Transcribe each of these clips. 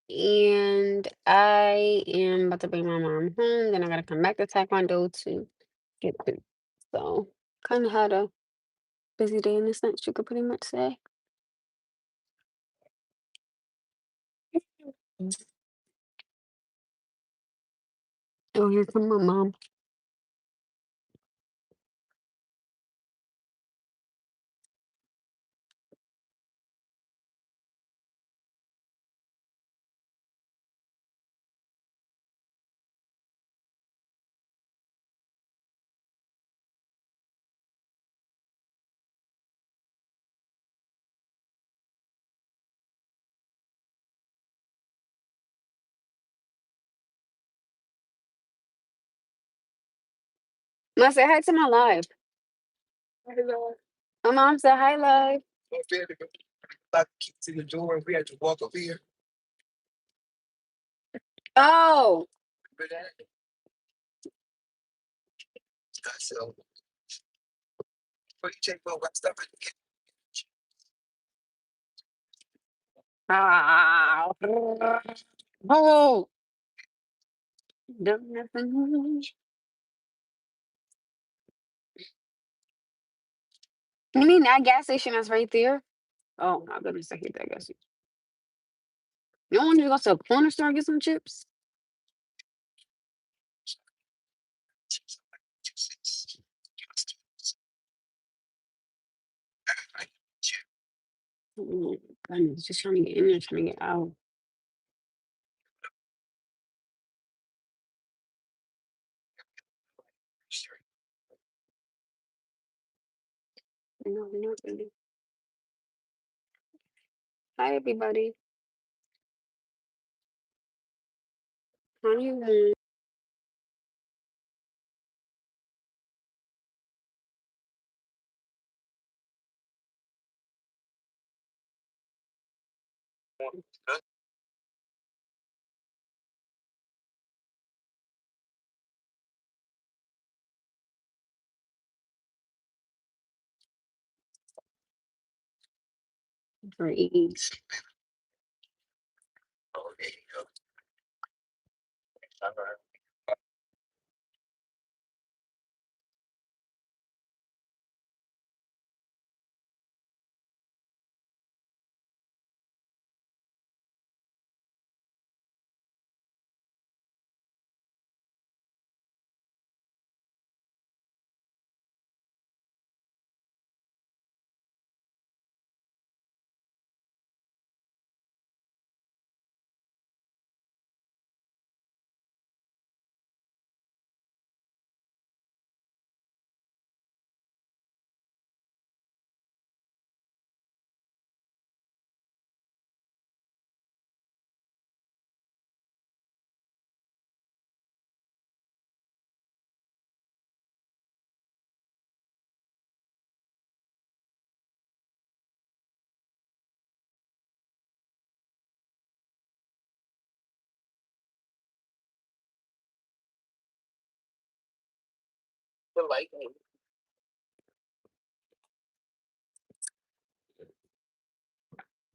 and I am about to bring my mom home. Then I gotta come back to Taekwondo to get through. So kind of had a busy day in a sense, you could pretty much say. Oh, here come my mom. Mom say hi to my live. Hello. My mom said hi live. To the door. We had to walk over here. Oh, so what you take what stuff? Ah, oh, don't nothing. You mean that gas station that's right there? Oh my goodness, I hate that gas station. You don't want to go to a corner store and get some chips? Mm, goodness, just trying to get in there, trying to get out. No, not really. Hi, everybody. How you doing? Great.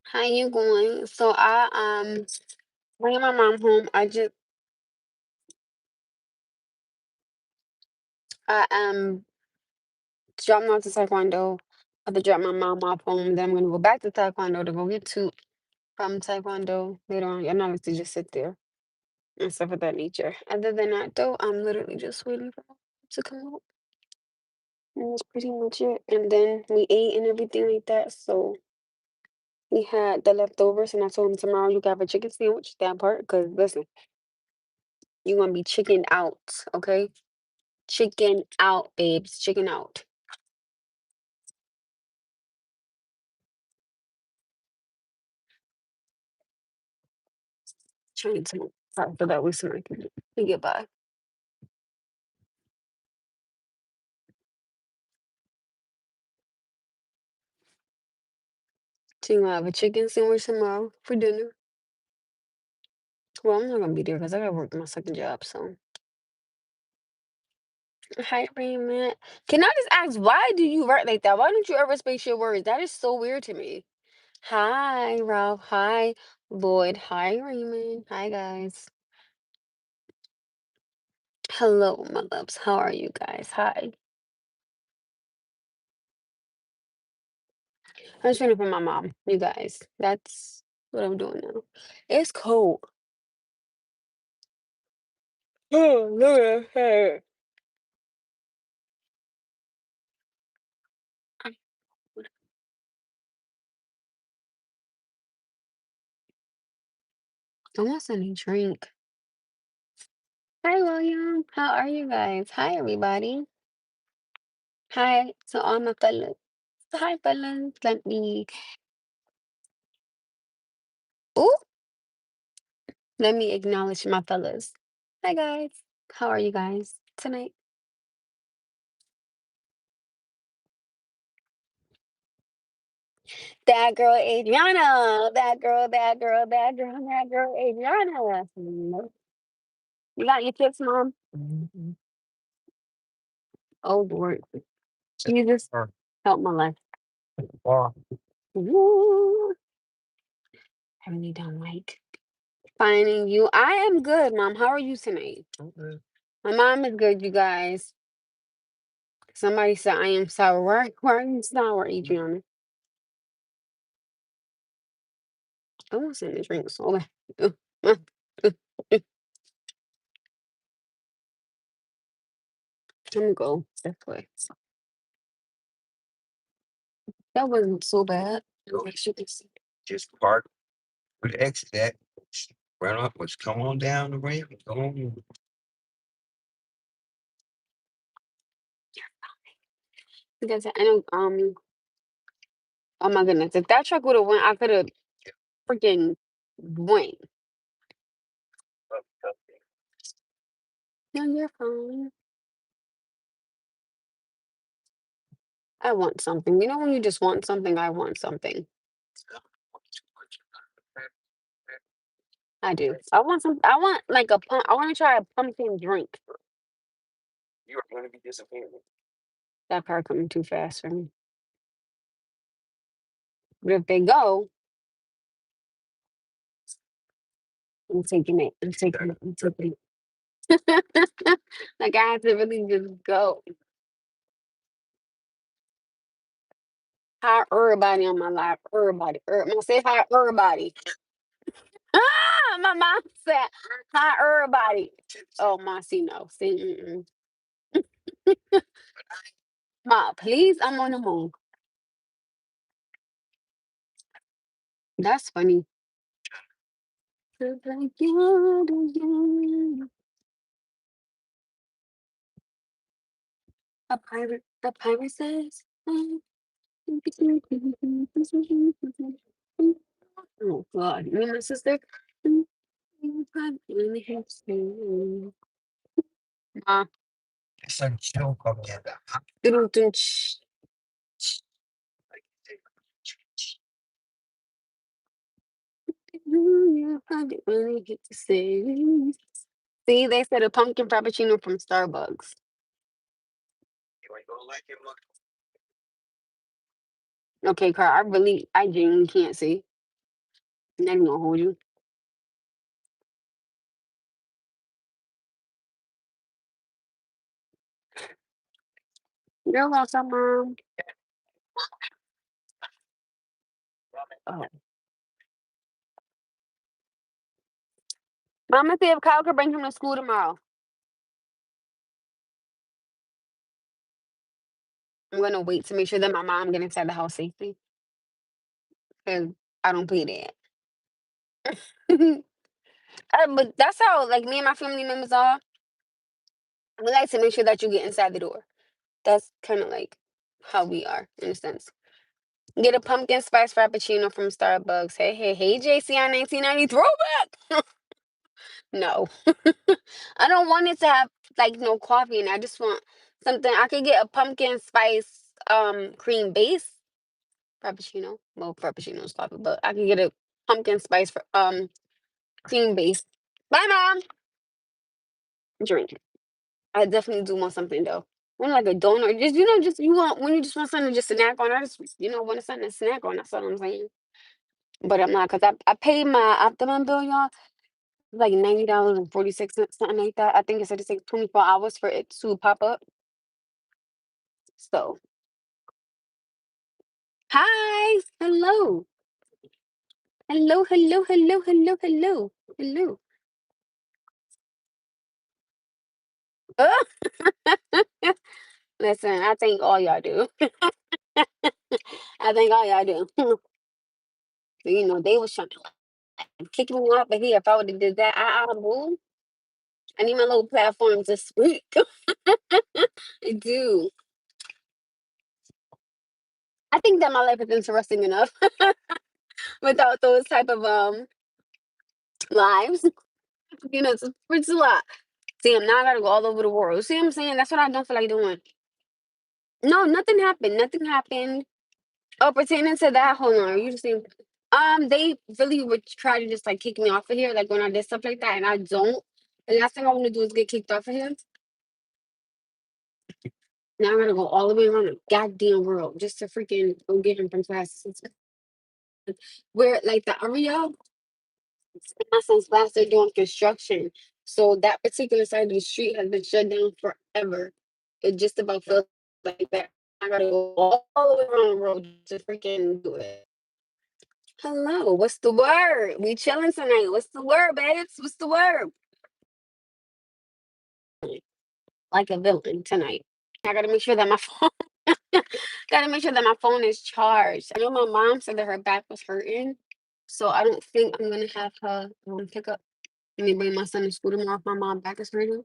How you going? So I bringing my mom home. I dropping off to Taekwondo. I have to drop my mom off home. Then I'm gonna go back to Taekwondo to go get two from Taekwondo later on. I'm not to just sit there and stuff of that nature. Other than that, though, I'm literally just waiting for her to come out. And that's pretty much it. And then we ate and everything like that. So we had the leftovers, and I told him tomorrow you got a chicken sandwich. That part, because listen, you're gonna be chicken out, okay? Chicken out, babes. Chicken out. Trying to after that we somebody can get by. So you gonna have a chicken sandwich tomorrow for dinner. Well, I'm not gonna be there because I gotta work my second job. So hi, Raymond. Can I just ask why do you write like that? Why don't you ever space your words? That is so weird to me. Hi, Ralph. Hi, Lloyd. Hi, Raymond. Hi, guys. Hello, my loves. How are you guys? Hi. I'm just waiting for my mom. You guys. That's what I'm doing now. It's cold. Oh, look at her. I I want something to drink. Hi, William. How are you guys? Hi, everybody. Hi to all my fellas. Hi, fellas. Let me. Oh, let me acknowledge my fellas. Hi, guys. How are you guys tonight? That girl Adriana. That girl, that girl, that girl, that girl Adriana. You got your tips, Mom? Oh, Lord. Jesus, help my life. Ooh, I really don't like finding you. I am good, Mom. How are you tonight? My mom is good, you guys. Somebody said I am sour. Why are you sour, Adriana? I want something to drink so bad. Uh, uh, uh, Let me go this way. That wasn't so bad. As you can see. Just park with the exit that run up, let's come on down the ramp. Come on. Because I know, oh my goodness, if that truck would have went, I could have freaking went. No, you're fine. I want something. You know when you just want something, I want something. I do. I want some. I want like a pump. I want to try a pumpkin drink. You are going to be disappointed. That car coming too fast for me. But if they go, I'm taking it. I'm taking it. I'm taking it. Like I have to really just go. Hi, everybody on my live. Everybody. Say hi, everybody. Ah, my mom said hi, everybody. Oh, my, see, no. See, Ma, please, I'm on the move. That's funny. A pirate says. Oh God, me and my sister. Ma, It's a joke of the dun-dun-ch. I didn't really get to say. See, they said a pumpkin frappuccino from Starbucks. You ain't gonna like it much. Okay, Carl, I genuinely can't see. Not even gonna hold you. You're welcome, Mom. Oh. Mama said if Kyle could bring him to school tomorrow. I'm gonna wait to make sure that my mom get inside the house safely. Because I don't play that. But that's how like me and my family members are. We like to make sure that you get inside the door. That's kind of like how we are in a sense. Get a pumpkin spice frappuccino from Starbucks. Hey, hey, hey, JC on 1990 throwback. No, I don't want it to have like no coffee, and I just want something. I could get a pumpkin spice cream base frappuccino. Well, frappuccino is coffee, but I could get a pumpkin spice cream base. Bye, mom. Drink. I definitely do want something though. Want like a donut, just just you want when you just want something to just snack on. I just want something to snack on. That's all I'm saying. But I'm not, because I paid my Optimum bill, y'all, like $90.46, something like that. I think it said it takes 24 hours for it to pop up. So, hi, hello, hello, hello, hello, hello, hello, hello. Oh, listen, I think all y'all do. I think all y'all do. So, they was trying to kick me off of here. If I would have did that, boo. I need my little platform to speak. I do. I think that my life is interesting enough without those type of lives. It's a lot. See, I'm not gonna go all over the world. See what I'm saying? That's what I don't feel like doing. No, nothing happened. Nothing happened. Oh, pertaining to that, hold on. You just think they really would try to just like kick me off of here, like when I did stuff like that, and I don't. The last thing I want to do is get kicked off of here. Now I'm gonna go all the way around the goddamn world just to freaking go get him from classes. Where like the area, my son's class, they're doing construction, so that particular side of the street has been shut down forever. It just about feels like that. I gotta go all the way around the world just to freaking do it. Hello, what's the word? We chilling tonight. What's the word, babes? What's the word? Like a villain tonight. I gotta make sure that my phone gotta make sure that my phone is charged. I know my mom said that her back was hurting, so I don't think I'm gonna have her pick up and bring my son to school tomorrow if my mom back is hurting.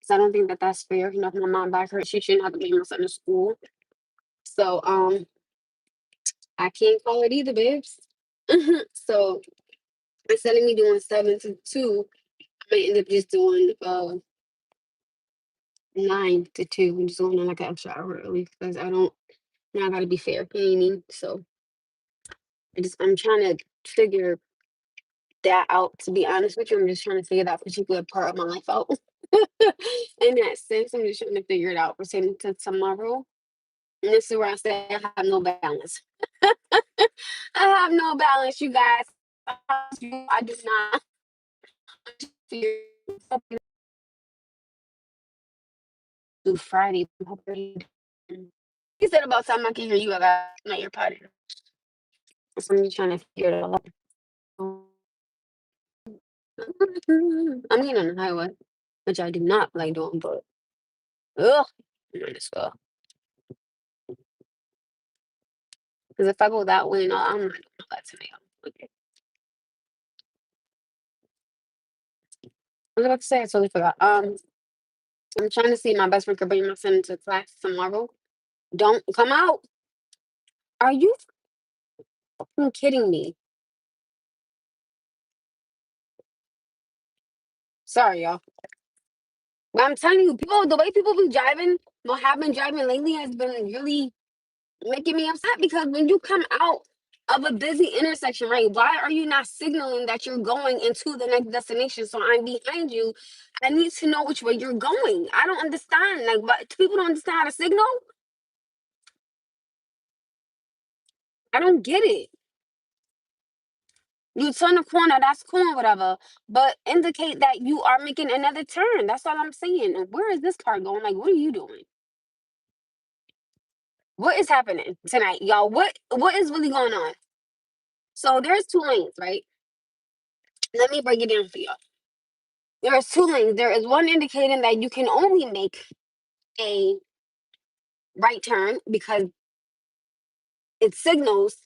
Because I don't think that that's fair. If my mom back hurt, she shouldn't have to bring my son to school. So I can't call it either, babes. So instead of me doing 7 to 2, I might end up just doing 9 to 2. I'm just going on like an extra hour early because I don't. Now I gotta be fair. You know what I mean? So I'm trying to figure that out. To be honest with you, I'm just trying to figure that particular part of my life out. In that sense, I'm just trying to figure it out pertaining to tomorrow. And this is where I say I have no balance. I have no balance, you guys. I do not figure do Friday. He said about time I can hear you. I got my earpod in. So I'm just trying to figure it all out. I'm getting on the highway, which I do not like doing, but ugh, might as well. Because if I go that way, no, I'm not doing that today. Okay. I was about to say, I totally forgot. I'm trying to see if my best friend could bring my son to class tomorrow. Don't come out. Are you fucking kidding me? Sorry, y'all. But I'm telling you, people, the way people be driving, what have been driving lately has been really making me upset because when you come out of a busy intersection, right? Why are you not signaling that you're going into the next destination? So I'm behind you. I need to know which way you're going. I don't understand. Like, but people don't understand how to signal. I don't get it. You turn the corner, that's cool, whatever. But indicate that you are making another turn. That's all I'm saying. And where is this car going? Like, what are you doing? What is happening tonight, y'all? What is really going on? So there's 2 lanes, right? Let me break it down for y'all. There's 2 lanes. There is one indicating that you can only make a right turn because it signals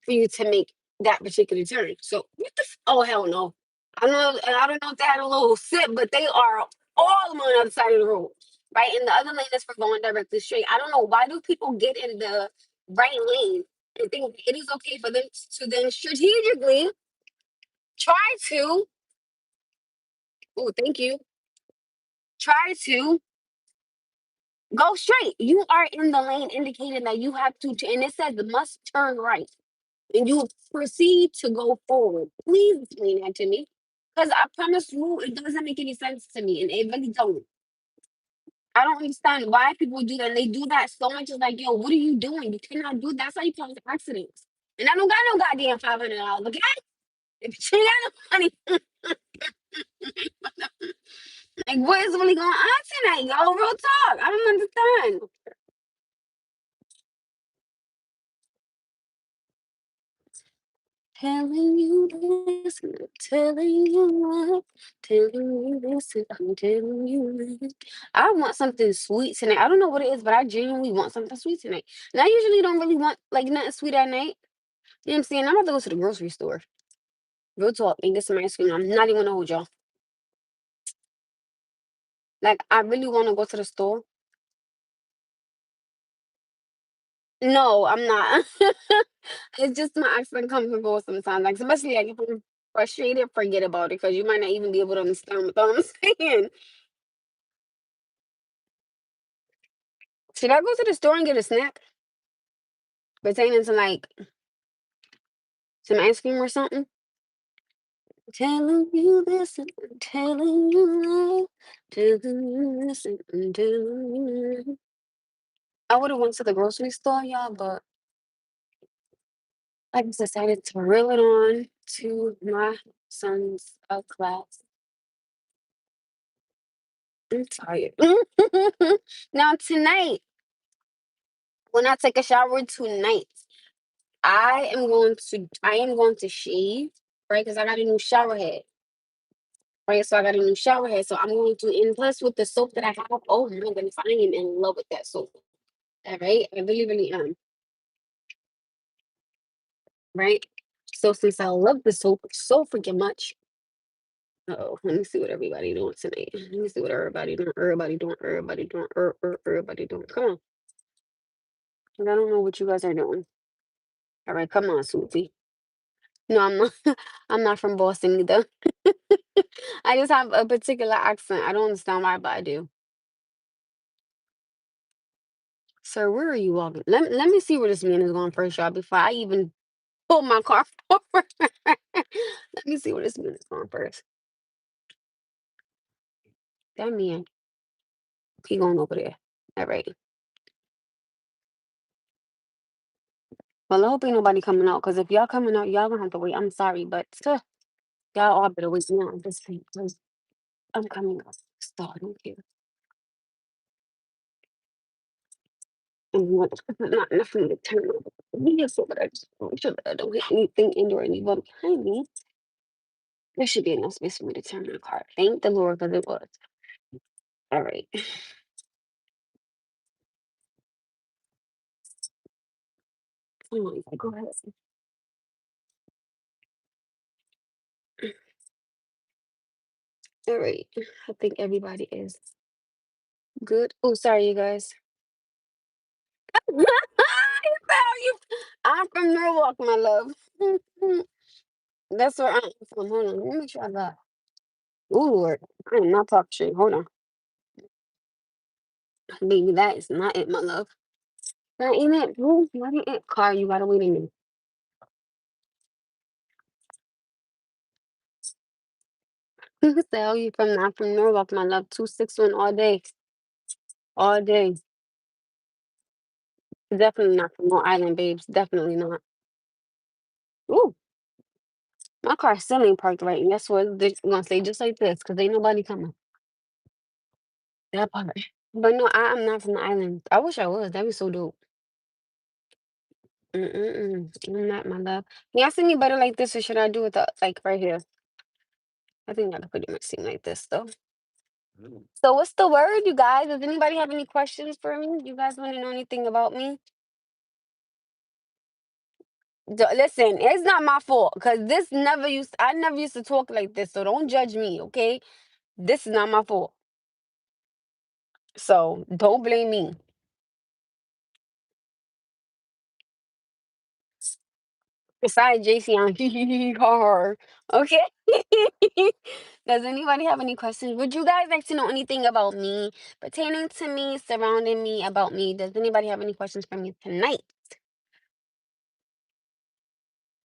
for you to make that particular turn. So what the oh hell no. I don't know if they had a little sip, but they are all on the other side of the road. Right? And the other lane is for going directly straight. I don't know why do people get in the right lane and think it is okay for them to then strategically try to oh thank you. Try to go straight. You are in the lane indicating that you have to and it says must turn right. And you proceed to go forward. Please explain that to me. Because I promise you, it doesn't make any sense to me. And it really don't. I don't understand why people do that. And they do that so much. It's like, yo, what are you doing? You cannot do that. That's how you cause accidents. And I don't got no goddamn $500, okay? If you ain't got no money, like what is really going on tonight, yo? Real talk. I don't understand. Telling you this, and I'm telling you what. Telling you this, and I'm telling you that. I want something sweet tonight. I don't know what it is, but I genuinely want something sweet tonight. And I usually don't really want like nothing sweet at night. You know what I'm saying? I'm about to go to the grocery store. Real talk and get some ice cream. I'm not even gonna hold y'all. Like I really want to go to the store. No, I'm not. It's just my accent comes and goes sometimes. Like especially like if I'm frustrated, forget about it because you might not even be able to understand what I'm saying. Should I go to the store and get a snack pertaining to like some ice cream or something? Telling you this and I'm telling you that. Telling you this and I'm telling you that. I would have went to the grocery store, y'all, but I just decided to reel it on to my son's class. I'm tired. Now tonight, when I take a shower tonight, I am going to shave, right? Because I got a new shower head. Right, so I got a new shower head. So I'm going to, and plus with the soap that I have, oh my goodness, I am in love with that soap. All right, I really, really am. Right. So since I love the soap so freaking much, oh, let me see what everybody doing tonight. Let me see what everybody doing. Everybody doing. Everybody doing. Everybody doing. Come on, 'cause I don't know what you guys are doing. All right, come on, Susie. No, I'm not. I'm not from Boston either. I just have a particular accent. I don't understand why, but I do. Sir, where are you walking? Let me see where this man is going first, y'all, before I even pull my car forward. Let me see where this man is going first. That man, he going over there. All right. Well, I hope ain't nobody coming out, because if y'all coming out, y'all gonna have to wait. I'm sorry, but y'all all better wait now. This thing, please. I'm coming out. Stop. I don't care. And what? Not nothing to turn on. Me, so that I just make sure that I don't hit anything in or anyone behind me. There should be enough space for me to turn my car. Thank the Lord, because it was. All right. Come on, go ahead. All right. I think everybody is good. Oh, sorry, you guys. You found you. I'm from Norwalk, my love. That's where I'm from. Hold on. Let me make sure I got. Oh, Lord. I am not talking shit. Hold on. Baby, that is not it, my love. That ain't it, boo. That ain't it. Car, you gotta wait a minute. Who the hell you from? Not from Norwalk, my love. 261 all day. All day. Definitely not from Long Island, babes. Definitely not. Ooh, my car still ain't parked right. And guess what? They're gonna say just like this, because ain't nobody coming. That part. But no, I'm not from the island. I wish I was. That'd be so dope. Mm-mm-mm. I'm not, my love. Can y'all see me better like this, or should I do it like right here? I think I can pretty much see like this though. So what's the word, you guys? Does anybody have any questions for me? You guys want to know anything about me? Listen, it's not my fault because this never used. I never used to talk like this, so don't judge me, okay? This is not my fault, so don't blame me. Besides JC, I'm her. Okay. Does anybody have any questions? Would you guys like to know anything about me, pertaining to me, surrounding me, about me? Does anybody have any questions for me tonight?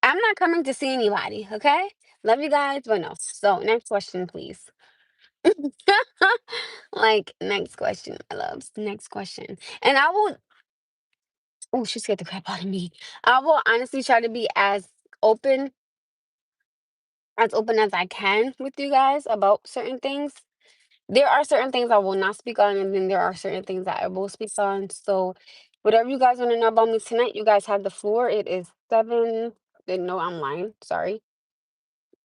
I'm not coming to see anybody, okay? Love you guys, but no. So, next question, please. Like, next question, my loves. Next question. And I will. Oh, she scared the crap out of me. I will honestly try to be open open as I can with you guys about certain things. There are certain things I will not speak on, and then there are certain things that I will speak on. So, whatever you guys want to know about me tonight, you guys have the floor. It is 7. No, I'm lying. Sorry.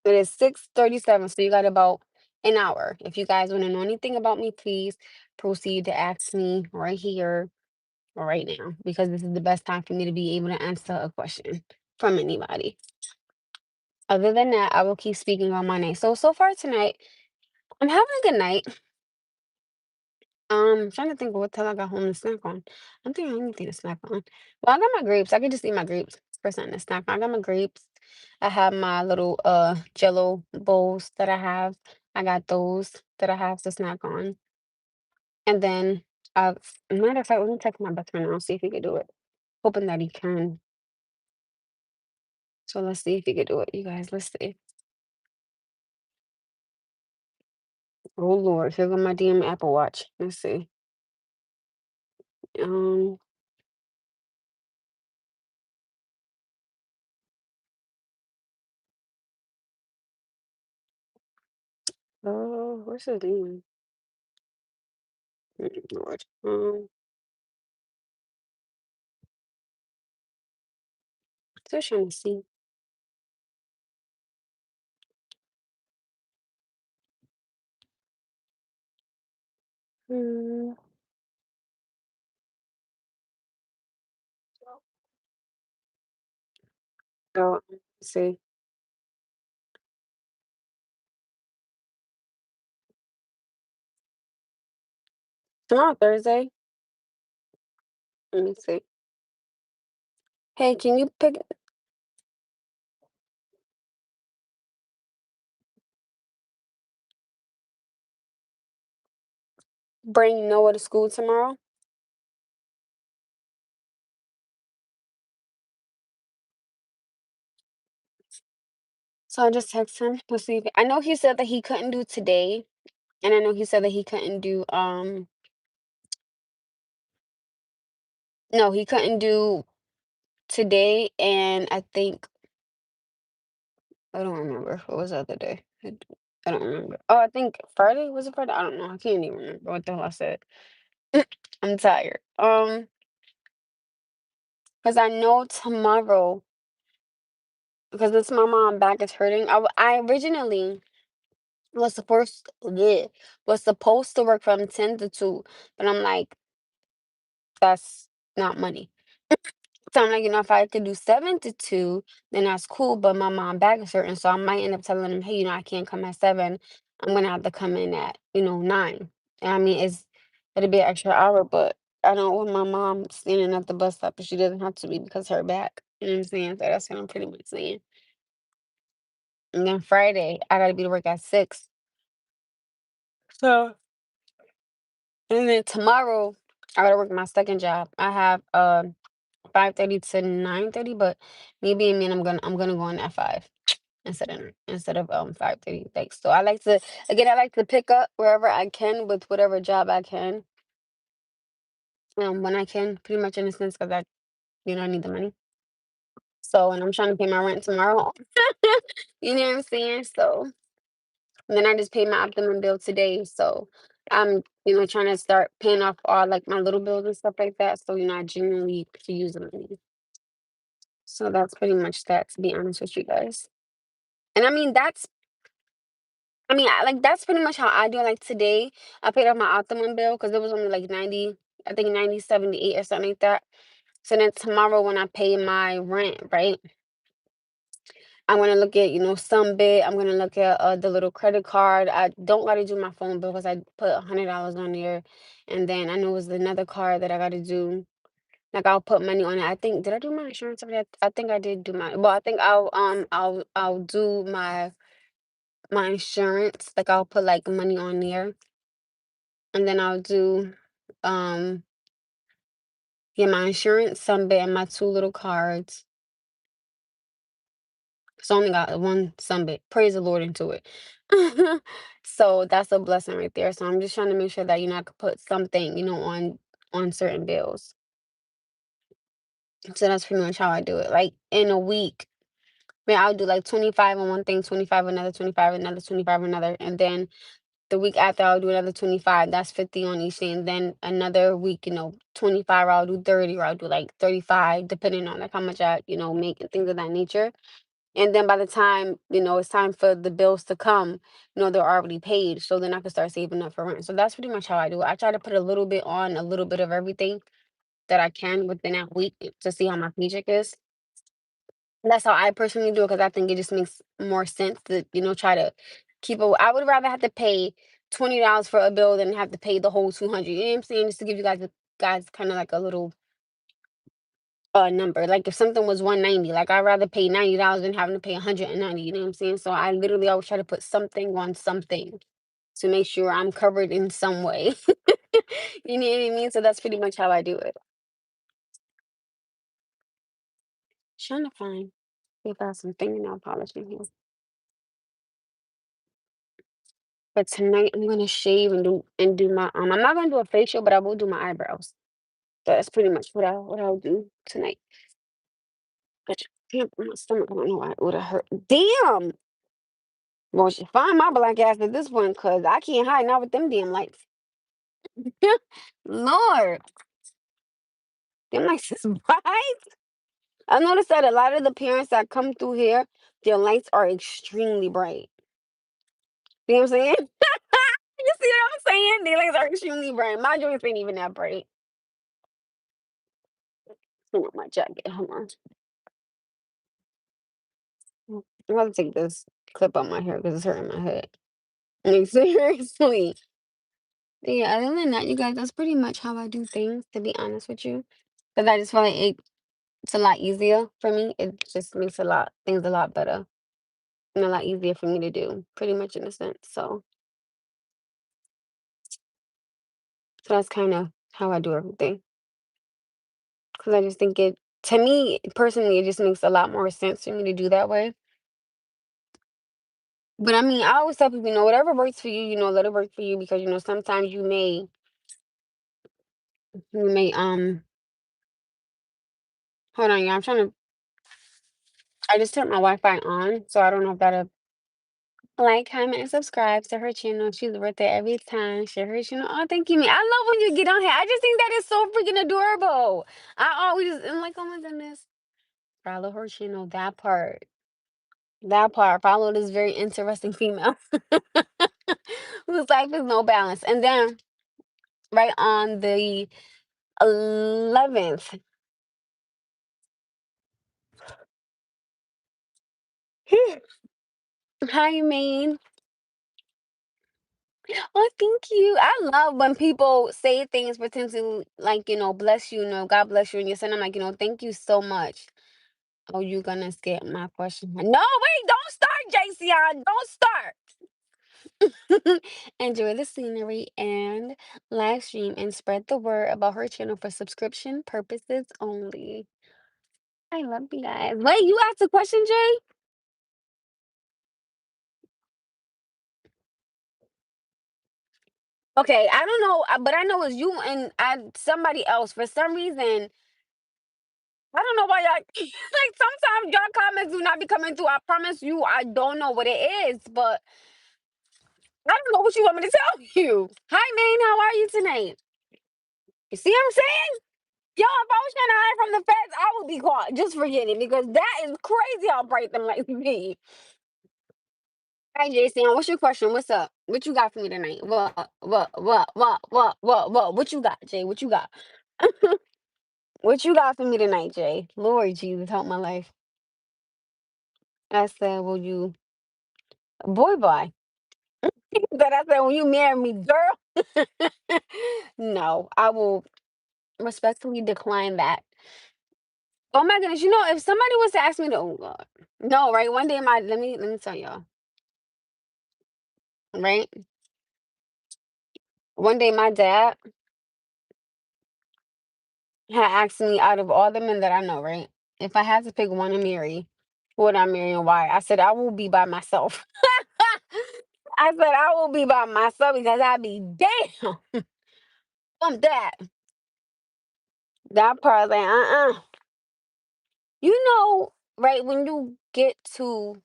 It is 6:37. So you got about an hour. If you guys want to know anything about me, please proceed to ask me right here or right now, because this is the best time for me to be able to answer a question from anybody. Other than that, I will keep speaking on my night. So far tonight, I'm having a good night. Trying to think of what time I got home to snack on. I'm thinking anything to snack on. Well, I got my grapes. I could just eat my grapes for something to snack on. I got my grapes. I have my little jello bowls that I have. I got those that I have to snack on. And then matter of fact, let me text my best friend now, see if he could do it. Hoping that he can. So let's see if he could do it, you guys. Let's see. Oh Lord, here go my damn Apple Watch. Let's see. Um, oh, where's his name? Lord. Still trying to see. Hmm. Oh, let's see. Tomorrow Thursday. Let me see. Hey, can you bring Noah to school tomorrow? So I just text him to see. I know he said that he couldn't do today, and I know he said that he couldn't do no, he couldn't do today, and I think I don't remember what was the other day. I don't remember. Oh, I think Friday, was it Friday? I don't know. I can't even remember what the hell I said. I'm tired. Because I know tomorrow, because it's my mom back is hurting. I originally was supposed to work from 10 to 2, but I'm like, that's not money. So I'm like, if I could do 7 to 2, then that's cool. But my mom back is hurting, so I might end up telling him, hey, I can't come at 7. I'm gonna have to come in at 9. And I mean, it'll be an extra hour, but I don't want my mom standing at the bus stop, but she doesn't have to be because her back. You know what I'm saying? So that's what I'm pretty much saying. And then Friday, I gotta be to work at 6. So and then tomorrow, I gotta work my second job. I have 5:30 to 9:30, but maybe I mean I'm gonna go in at 5 instead of 5:30. Like, so I like to pick up wherever I can with whatever job I can, when I can, pretty much in a sense, because I need the money. So, and I'm trying to pay my rent tomorrow. You know what I'm saying? So, and then I just paid my Optimum bill today. So I'm, trying to start paying off all like my little bills and stuff like that. So, I genuinely could use the money. So that's pretty much that, to be honest with you guys. And that's pretty much how I do it. Like today, I paid off my Optimum bill because it was only like 90, I think 90.78 or something like that. So then tomorrow when I pay my rent, right? I'm gonna look at, some bit. I'm gonna look at the little credit card. I don't gotta do my phone bill because I put $100 on there, and then I know it was another card that I gotta do. Like I'll put money on it. I think did I do my insurance already? I think I did do my. Well, I think I'll do my insurance. Like I'll put like money on there, and then I'll do um yeah, my insurance, some bit, and my two little cards. So I only got one sunbit. Praise the Lord into it. So that's a blessing right there. So I'm just trying to make sure that I could put something, on certain bills. So that's pretty much how I do it. Like in a week, man, I'll do like 25 on one thing, 25 another, 25 another, 25 another, and then the week after I'll do another 25. That's 50 on each thing. And then another week, 25, or I'll do 30, or I'll do like 35, depending on like how much I, make and things of that nature. And then by the time, it's time for the bills to come, they're already paid. So then I can start saving up for rent. So that's pretty much how I do it. I try to put a little bit on, a little bit of everything that I can within that week to see how my paycheck is. That's how I personally do it because I think it just makes more sense to, try to keep it. I would rather have to pay $20 for a bill than have to pay the whole 200. You know what I'm saying? Just to give you guys kind of like a little number. Like if something was 190, like I'd rather pay $90 than having to pay 190. You know what I'm saying? So I literally always try to put something on something to make sure I'm covered in some way. You know what I mean? So that's pretty much how I do it. Trying to find if I have some fingernail polish in here. But tonight I'm gonna shave and do my I'm not gonna do a facial, but I will do my eyebrows. So that's pretty much what I'll do tonight. But damn, my stomach, I don't know why it would have hurt. Damn! Well, she find my black ass at this point, cause I can't hide now with them damn lights. Lord, them lights is bright. I noticed that a lot of the parents that come through here, their lights are extremely bright. You know what I'm saying? You see what I'm saying? Their lights are extremely bright. My joints ain't even that bright. Hold on, my jacket. Hold on. I'm about to take this clip on my hair because it's hurting my head. Like, seriously. Yeah, other than that, you guys, that's pretty much how I do things, to be honest with you. Because I just feel like it's a lot easier for me. It just makes things a lot better and a lot easier for me to do, pretty much in a sense. So that's kind of how I do everything. Because I just think to me, personally, it just makes a lot more sense for me to do that way. But I mean, I always tell people, whatever works for you, let it work for you because, sometimes you may, hold on, yeah, I just turned my Wi-Fi on, so I don't know if that'll like, comment, and subscribe to her channel. She's worth it every time. Share her channel. Oh, thank you, me. I love when you get on here. I just think that is so freaking adorable. I always am like, oh my goodness. Follow her channel. That part. That part. Follow this very interesting female whose life is no balance. And then right on the 11th. Hi, Maine. Oh, thank you. I love when people say things potentially like, bless you, God bless you, and you send them like, thank you so much. Oh, you gonna skip my question? No, wait, don't start, JCI. Don't start. Enjoy the scenery and live stream and spread the word about her channel for subscription purposes only. I love you guys. Wait, you asked a question, Jay? Okay, I don't know, but I know it's you and somebody else. For some reason, I don't know why y'all like sometimes y'all comments do not be coming through. I promise you, I don't know what it is, but I don't know what you want me to tell you. Hi, Maine, how are you tonight? You see what I'm saying? Yo, if I was trying to hide from the feds, I would be caught. Just forget it because that is crazy how bright them like me. Hi, Jason, what's your question? What's up? What you got for me tonight? What you got, Jay? What you got? What you got for me tonight, Jay? Lord Jesus, help my life. I said, will you, boy? That I said, when you marry me, girl. No, I will respectfully decline that. Oh my goodness, if somebody was to ask me to, oh God, no, right? One day, let me tell y'all, right? One day, my dad had asked me out of all the men that I know, right? If I had to pick one to marry, who would I marry and why? I said I will be by myself. I said I will be by myself because I'd be damn. I'm that. That part, like, right, when you get to,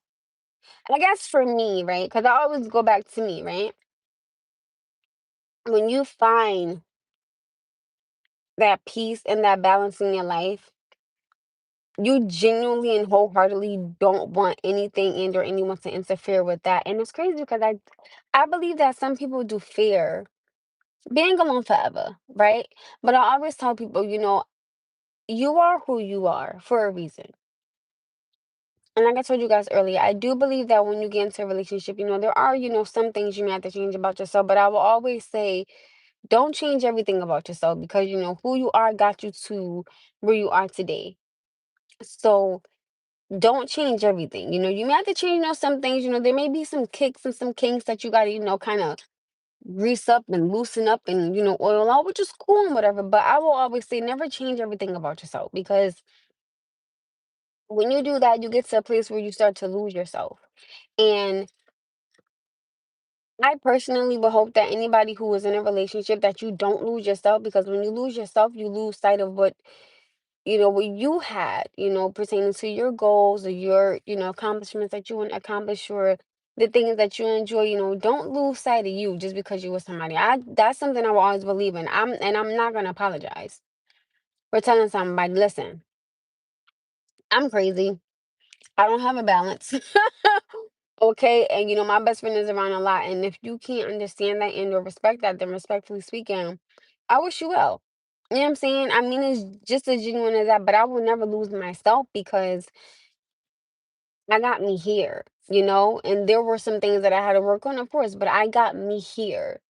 I guess for me, right, because I always go back to me, right? When you find that peace and that balance in your life, you genuinely and wholeheartedly don't want anything and or anyone to interfere with that. And it's crazy because I believe that some people do fear being alone forever, right? But I always tell people, you are who you are for a reason. And like I told you guys earlier, I do believe that when you get into a relationship, there are, some things you may have to change about yourself. But I will always say, don't change everything about yourself because, who you are got you to where you are today. So don't change everything. You may have to change, some things. There may be some kicks and some kinks that you got to, kind of grease up and loosen up and, oil out, which is cool and whatever. But I will always say, never change everything about yourself because when you do that, you get to a place where you start to lose yourself. And I personally would hope that anybody who is in a relationship that you don't lose yourself because when you lose yourself, you lose sight of what you had, pertaining to your goals or your, accomplishments that you want to accomplish or the things that you enjoy, don't lose sight of you just because you were somebody. That's something I will always believe in. I'm not gonna apologize for telling somebody, listen, I'm crazy. I don't have a balance. Okay, and my best friend is around a lot, and if you can't understand that and or respect that, then respectfully speaking, I wish you well. You know what I'm saying? I mean, it's just as genuine as that, but I will never lose myself because I got me here, and there were some things that I had to work on, of course, but I got me here,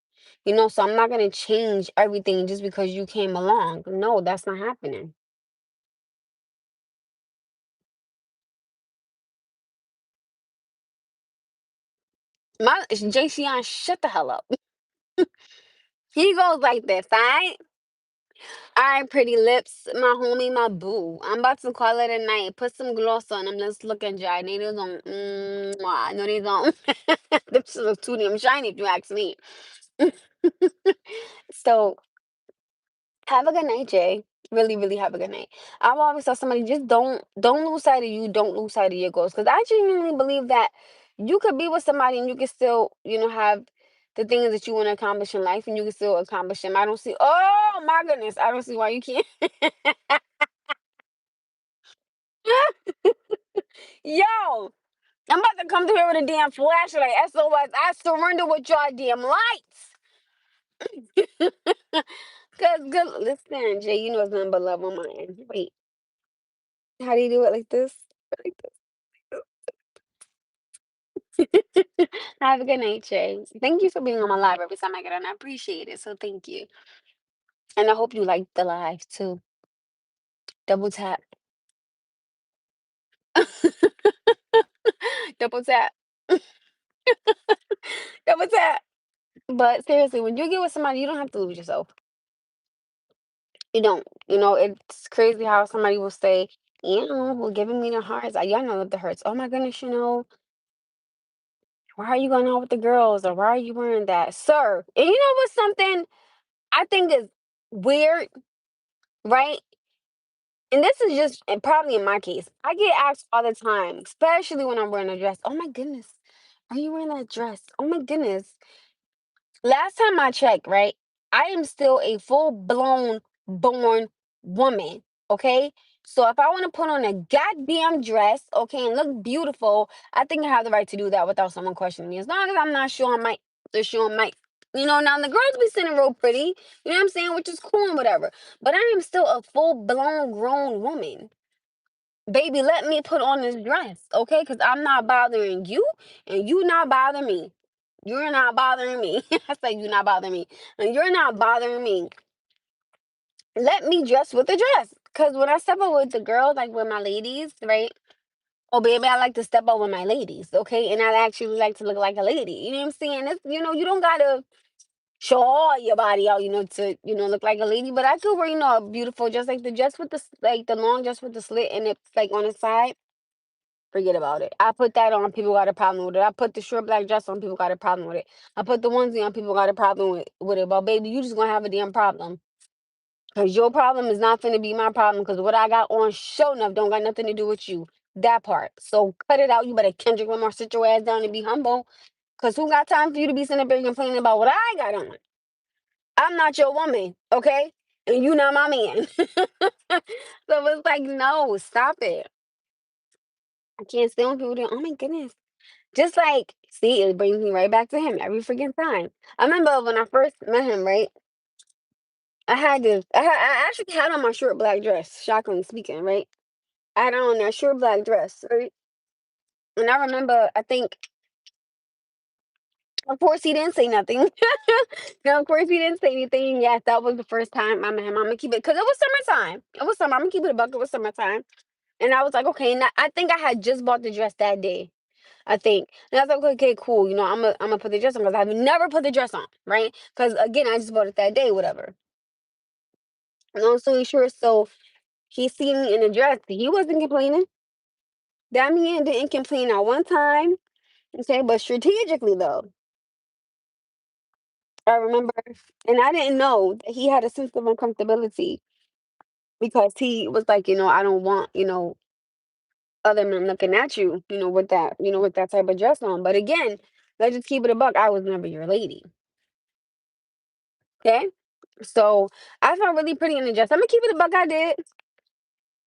so I'm not gonna change everything just because you came along. No, that's not happening. My JC shut the hell up. He goes like this, all right? All right, pretty lips, my homie, my boo. I'm about to call it a night. Put some gloss on them. Let's look and dry. They don't. No, they don't. Them shit look too damn shiny if you ask me. So have a good night, Jay. Really, really have a good night. I will always tell somebody just don't lose sight of you. Don't lose sight of your goals. Because I genuinely believe that you could be with somebody and you can still, have the things that you want to accomplish in life and you can still accomplish them. I don't see. Oh my goodness, I don't see why you can't. Yo, I'm about to come through here with a damn flashlight. SOS. I surrender with your damn lights. Cause good listen, Jay, you know it's nothing but love on my end. Wait, how do you do it like this? Like this. Have a good night, Jay. Thank you for being on my live every time I get on. I appreciate it. So thank you. And I hope you like the live too. Double tap. Double tap. Double tap. But seriously, when you get with somebody, you don't have to lose yourself. You don't. It's crazy how somebody will say, well, giving me the hearts. Y'all know that the hurts. Oh my goodness, why are you going out with the girls? Or why are you wearing that? Sir, and you know what's something I think is weird, right? And this is just, and probably in my case, I get asked all the time, especially when I'm wearing a dress. Oh my goodness, are you wearing that dress? Oh my goodness. Last time I checked, right, I am still a full blown born woman. Okay. So if I want to put on a goddamn dress, okay, and look beautiful, I think I have the right to do that without someone questioning me. As long as I'm not showing my, they're showing my, now the girls be sitting real pretty, you know what I'm saying, which is cool and whatever. But I am still a full blown grown woman. Baby, let me put on this dress, okay? Because I'm not bothering you and you not bothering me. You're not bothering me. I say you not bothering me. And you're not bothering me. Let me dress with the dress. Because when I step out with the girls, like with my ladies, right? Oh, baby, I like to step out with my ladies, okay? And I actually like to look like a lady. You know what I'm saying? It's, you don't got to show all your body out, to, look like a lady. But I could wear, a beautiful, just like the dress with the, like the long dress with the slit and it's like on the side. Forget about it. I put that on, people got a problem with it. I put the short black dress on, people got a problem with it. I put the onesie on, people got a problem with it. But baby, you just gonna have a damn problem. Cause your problem is not finna be my problem. Cause what I got on show enough don't got nothing to do with you. That part. So cut it out. You better Kendrick Lamar sit your ass down and be humble. Cause who got time for you to be sitting up there complaining about what I got on? I'm not your woman, okay? And you not my man. So it's like, no, stop it. I can't stand when people do. Oh my goodness. Just like, see, it brings me right back to him every freaking time. I remember when I first met him, right? I actually had on my short black dress, shockingly speaking, right? I had on that short black dress, right? And I remember, I think, of course, he didn't say nothing. No, of course, he didn't say anything. Yes, that was the first time I met him. I'm gonna keep it because it was summertime. It was summer. I'm gonna keep it a buck. It was summertime. And I was like, okay. And I think I had just bought the dress that day. I think. And I was like, okay, cool. You know, I'm gonna put the dress on because I've never put the dress on, right? Because again, I just bought it that day, whatever. Long story short, so he seen me in the dress. He wasn't complaining. That man didn't complain at one time. Okay, but strategically though, I remember, and I didn't know that he had a sense of uncomfortability because he was like, I don't want, other men looking at you, with that type of dress on. But again, let's just keep it a buck. I was never your lady. Okay. So I felt really pretty in the dress. I'm gonna keep it a buck. I did.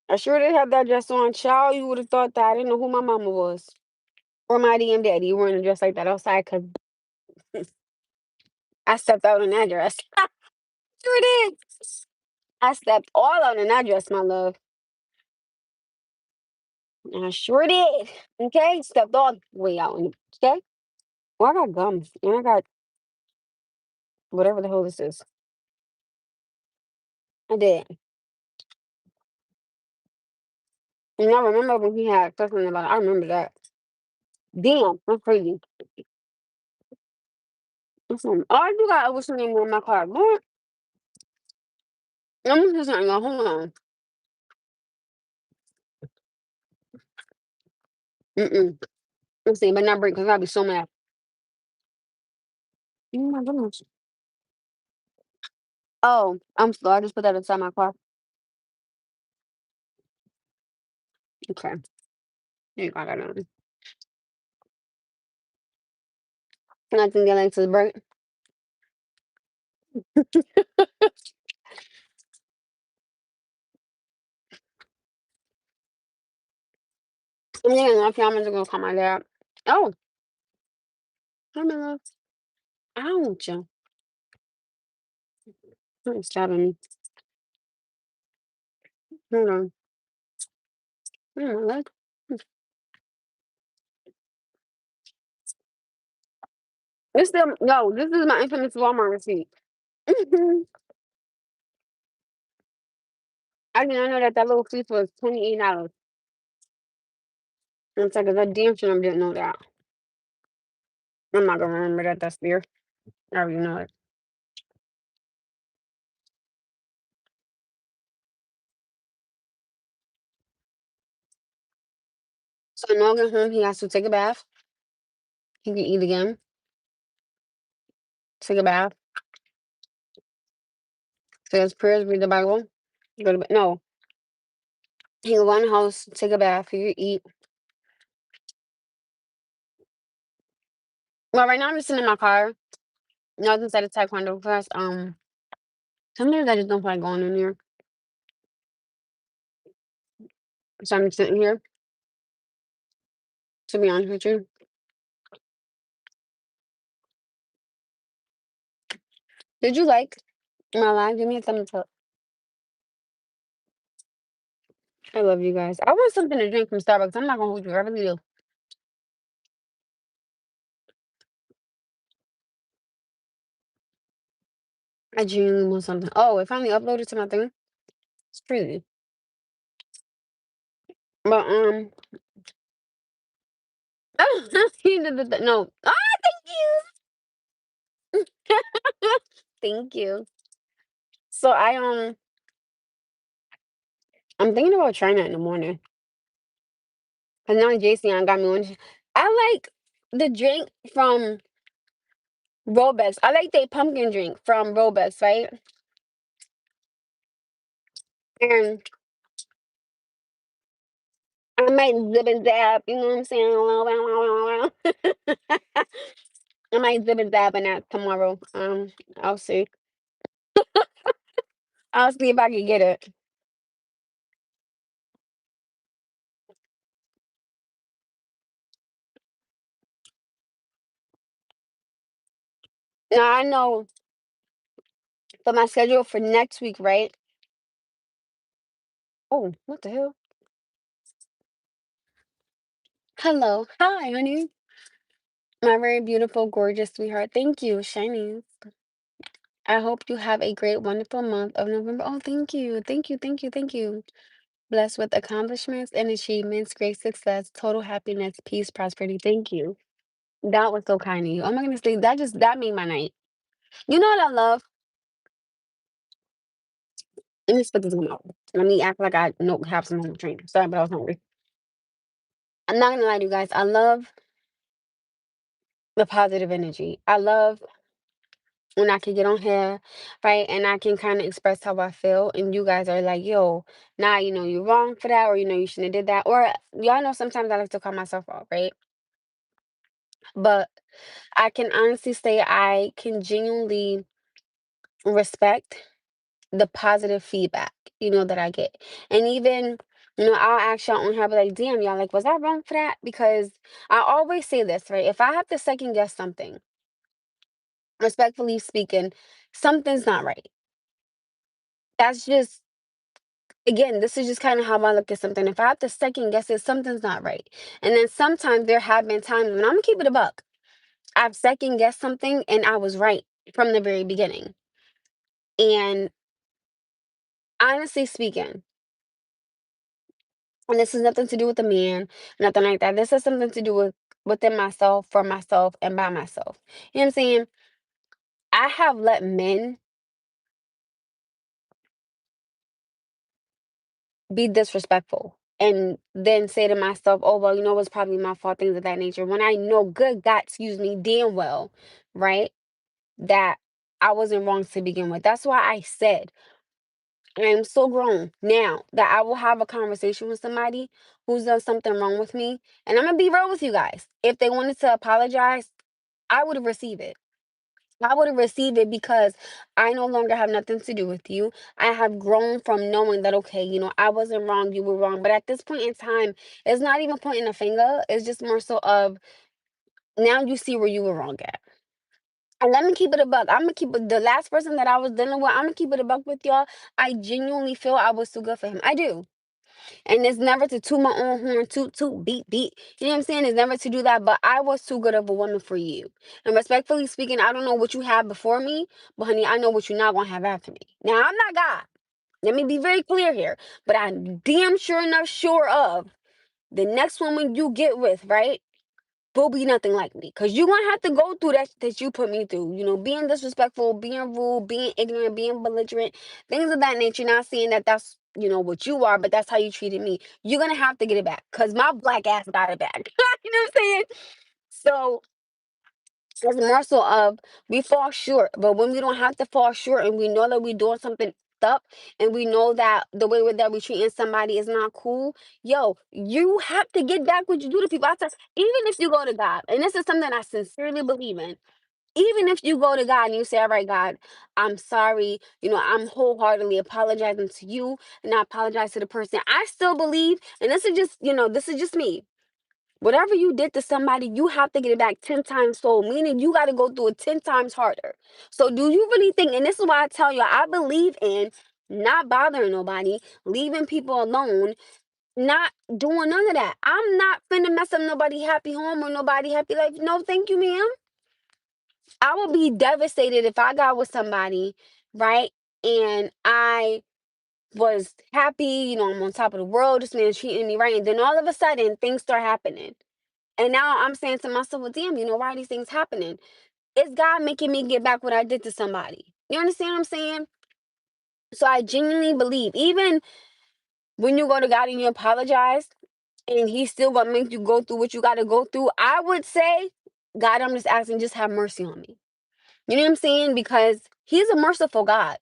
I sure did have that dress on. Child, you would have thought that I didn't know who my mama was or my damn daddy wearing a dress like that outside because I stepped out in that dress. Sure did. I stepped all out in that dress, my love. I sure did. Okay, stepped all the way out. Okay. Well, I got gums and I got whatever the hell this is. I did. And I remember when he had something about it. I remember that. Damn, that's crazy. Oh, I do got what's her name on my car. Lord, let me see something. Y'all. Hold on. Mm-mm. Let's see, but not break because I'll be so mad. Oh my goodness. Oh, I'm slow. I just put that inside my car. Okay. There you go. I got it. Nothing that likes to break. I'm thinking my pajamas are gonna call my dad. Oh, hi, my love. Ouch. Don't stab me. Hold on. Oh, my leg. This is my infamous Walmart receipt. I did not know that little piece was $28. I'm like, I damn sure I didn't know that. I'm not gonna remember that. That's there. I already know it. So when I get home, he has to take a bath. He can eat again. Take a bath. Say his prayers. Read the Bible. Go to bed. No, he can go in the house. Take a bath. He can eat. Well, right now I'm just sitting in my car. No, I was inside the taekwondo class. Sometimes I just don't feel like going in here, so I'm just sitting here. To be honest with you, did you like my live? Give me a thumbs up. I love you guys. I want something to drink from Starbucks. I'm not gonna hold you. I really do. I genuinely want something. Oh, it finally uploaded to my thing. It's crazy. But no. Ah, thank you. Thank you. So I'm thinking about trying that in the morning. Cause now Jason got me one. I like the drink from Robex. I like the pumpkin drink from Robex, right? And I might zip and zap, you know what I'm saying? I might zip and zap in that tomorrow. I'll see. I'll see if I can get it. Now I know for my schedule for next week, right? Oh, what the hell? Hello. Hi, honey. My very beautiful, gorgeous sweetheart. Thank you, Shaniece. I hope you have a great, wonderful month of November. Oh, thank you. Thank you. Thank you. Thank you. Blessed with accomplishments and achievements, great success, total happiness, peace, prosperity. Thank you. That was so kind of you. Oh my goodness, that made my night. You know what I love? Let me spit this one out. Let me act like I know have some home training. Sorry, but I was hungry. I'm not gonna lie to you guys. I love the positive energy. I love when I can get on here, right, and I can kind of express how I feel, and you guys are like, "Yo, nah, you know you're wrong for that, or you know you shouldn't have did that," or y'all know sometimes I like to call myself out, right? But I can honestly say I can genuinely respect the positive feedback, that I get. And even, I'll ask y'all on here, be like, damn, y'all, like, was I wrong for that? Because I always say this, right? If I have to second guess something, respectfully speaking, something's not right. That's just, again, this is just kind of how I look at something. If I have to second guess it, something's not right. And then sometimes there have been times when I'm gonna keep it a buck. I've second guessed something and I was right from the very beginning. And honestly speaking, and this has nothing to do with the man, nothing like that. This has something to do with within myself, for myself, and by myself. You know what I'm saying? I have let men be disrespectful and then say to myself, oh, well, it's probably my fault, things of that nature. When I know good God, excuse me, damn well, right, that I wasn't wrong to begin with. That's why I said, I am so grown now that I will have a conversation with somebody who's done something wrong with me. And I'm going to be real with you guys. If they wanted to apologize, I would have received it. I would have received it because I no longer have nothing to do with you. I have grown from knowing that, okay, I wasn't wrong, you were wrong. But at this point in time, it's not even pointing a finger. It's just more so of now you see where you were wrong at. And let me keep it a buck. I'm gonna keep it the last person that I was dealing with. I'm gonna keep it a buck with y'all. I genuinely feel I was too good for him. I do. And it's never to toot my own horn, toot, toot, beat, beat. You know what I'm saying? It's never to do that. But I was too good of a woman for you. And respectfully speaking, I don't know what you have before me, but honey, I know what you're not going to have after me. Now, I'm not God. Let me be very clear here. But I'm damn sure enough sure of the next woman you get with, right? Will be nothing like me. Because you're going to have to go through that you put me through. Being disrespectful, being rude, being ignorant, being belligerent, things of that nature. Not saying that that's, what you are, but that's how you treated me. You're going to have to get it back. Because my black ass got it back. You know what I'm saying? So it's more so of we fall short. But when we don't have to fall short and we know that we're doing something up and we know that the way that we're treating somebody is not cool, yo, you have to get back what you do to people. Even if you go to God, and this is something I sincerely believe in, even if you go to God and you say, all right, God, I'm sorry, I'm wholeheartedly apologizing to you and I apologize to the person. I still believe, and this is just me. Whatever you did to somebody, you have to get it back 10 times fold, meaning you got to go through it 10 times harder. So, do you really think, and this is why I tell you, I believe in not bothering nobody, leaving people alone, not doing none of that. I'm not finna mess up nobody happy home or nobody happy life. No, thank you, ma'am. I would be devastated if I got with somebody, right? And I was happy, I'm on top of the world, this man's treating me right. And then all of a sudden, things start happening. And now I'm saying to myself, well, damn, why are these things happening? It's God making me get back what I did to somebody. You understand what I'm saying? So I genuinely believe, even when you go to God and you apologize, and He's still gonna make you go through what you gotta go through, I would say, God, I'm just asking, just have mercy on me. You know what I'm saying? Because He's a merciful God.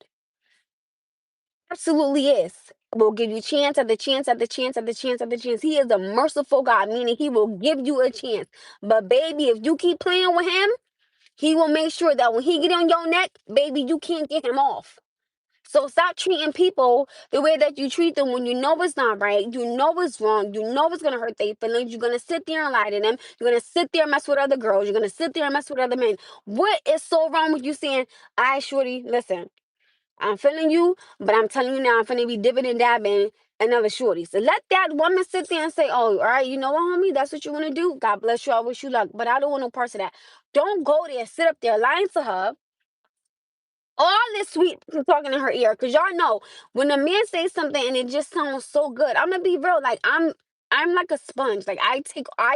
Absolutely is. will give you chance after chance after chance after chance after chance. He is a merciful God, meaning he will give you a chance. But baby, if you keep playing with him, he will make sure that when he get on your neck, baby, you can't get him off. So stop treating people the way that you treat them when you know it's not right, you know it's wrong, you know it's gonna hurt their feelings. You're gonna sit there and lie to them. You're gonna sit there and mess with other girls. You're gonna sit there and mess with other men. What is so wrong with you saying, "I shorty, listen, I'm feeling you, but I'm telling you now, I'm finna be dipping and dabbing another shorty." So let that woman sit there and say, "Oh, all right, you know what, homie, that's what you wanna do. God bless you. I wish you luck, but I don't want no parts of that." Don't go there, sit up there lying to her all this sweet talking in her ear, because y'all know when a man says something and it just sounds so good. I'm gonna be real, like I'm like a sponge. Like I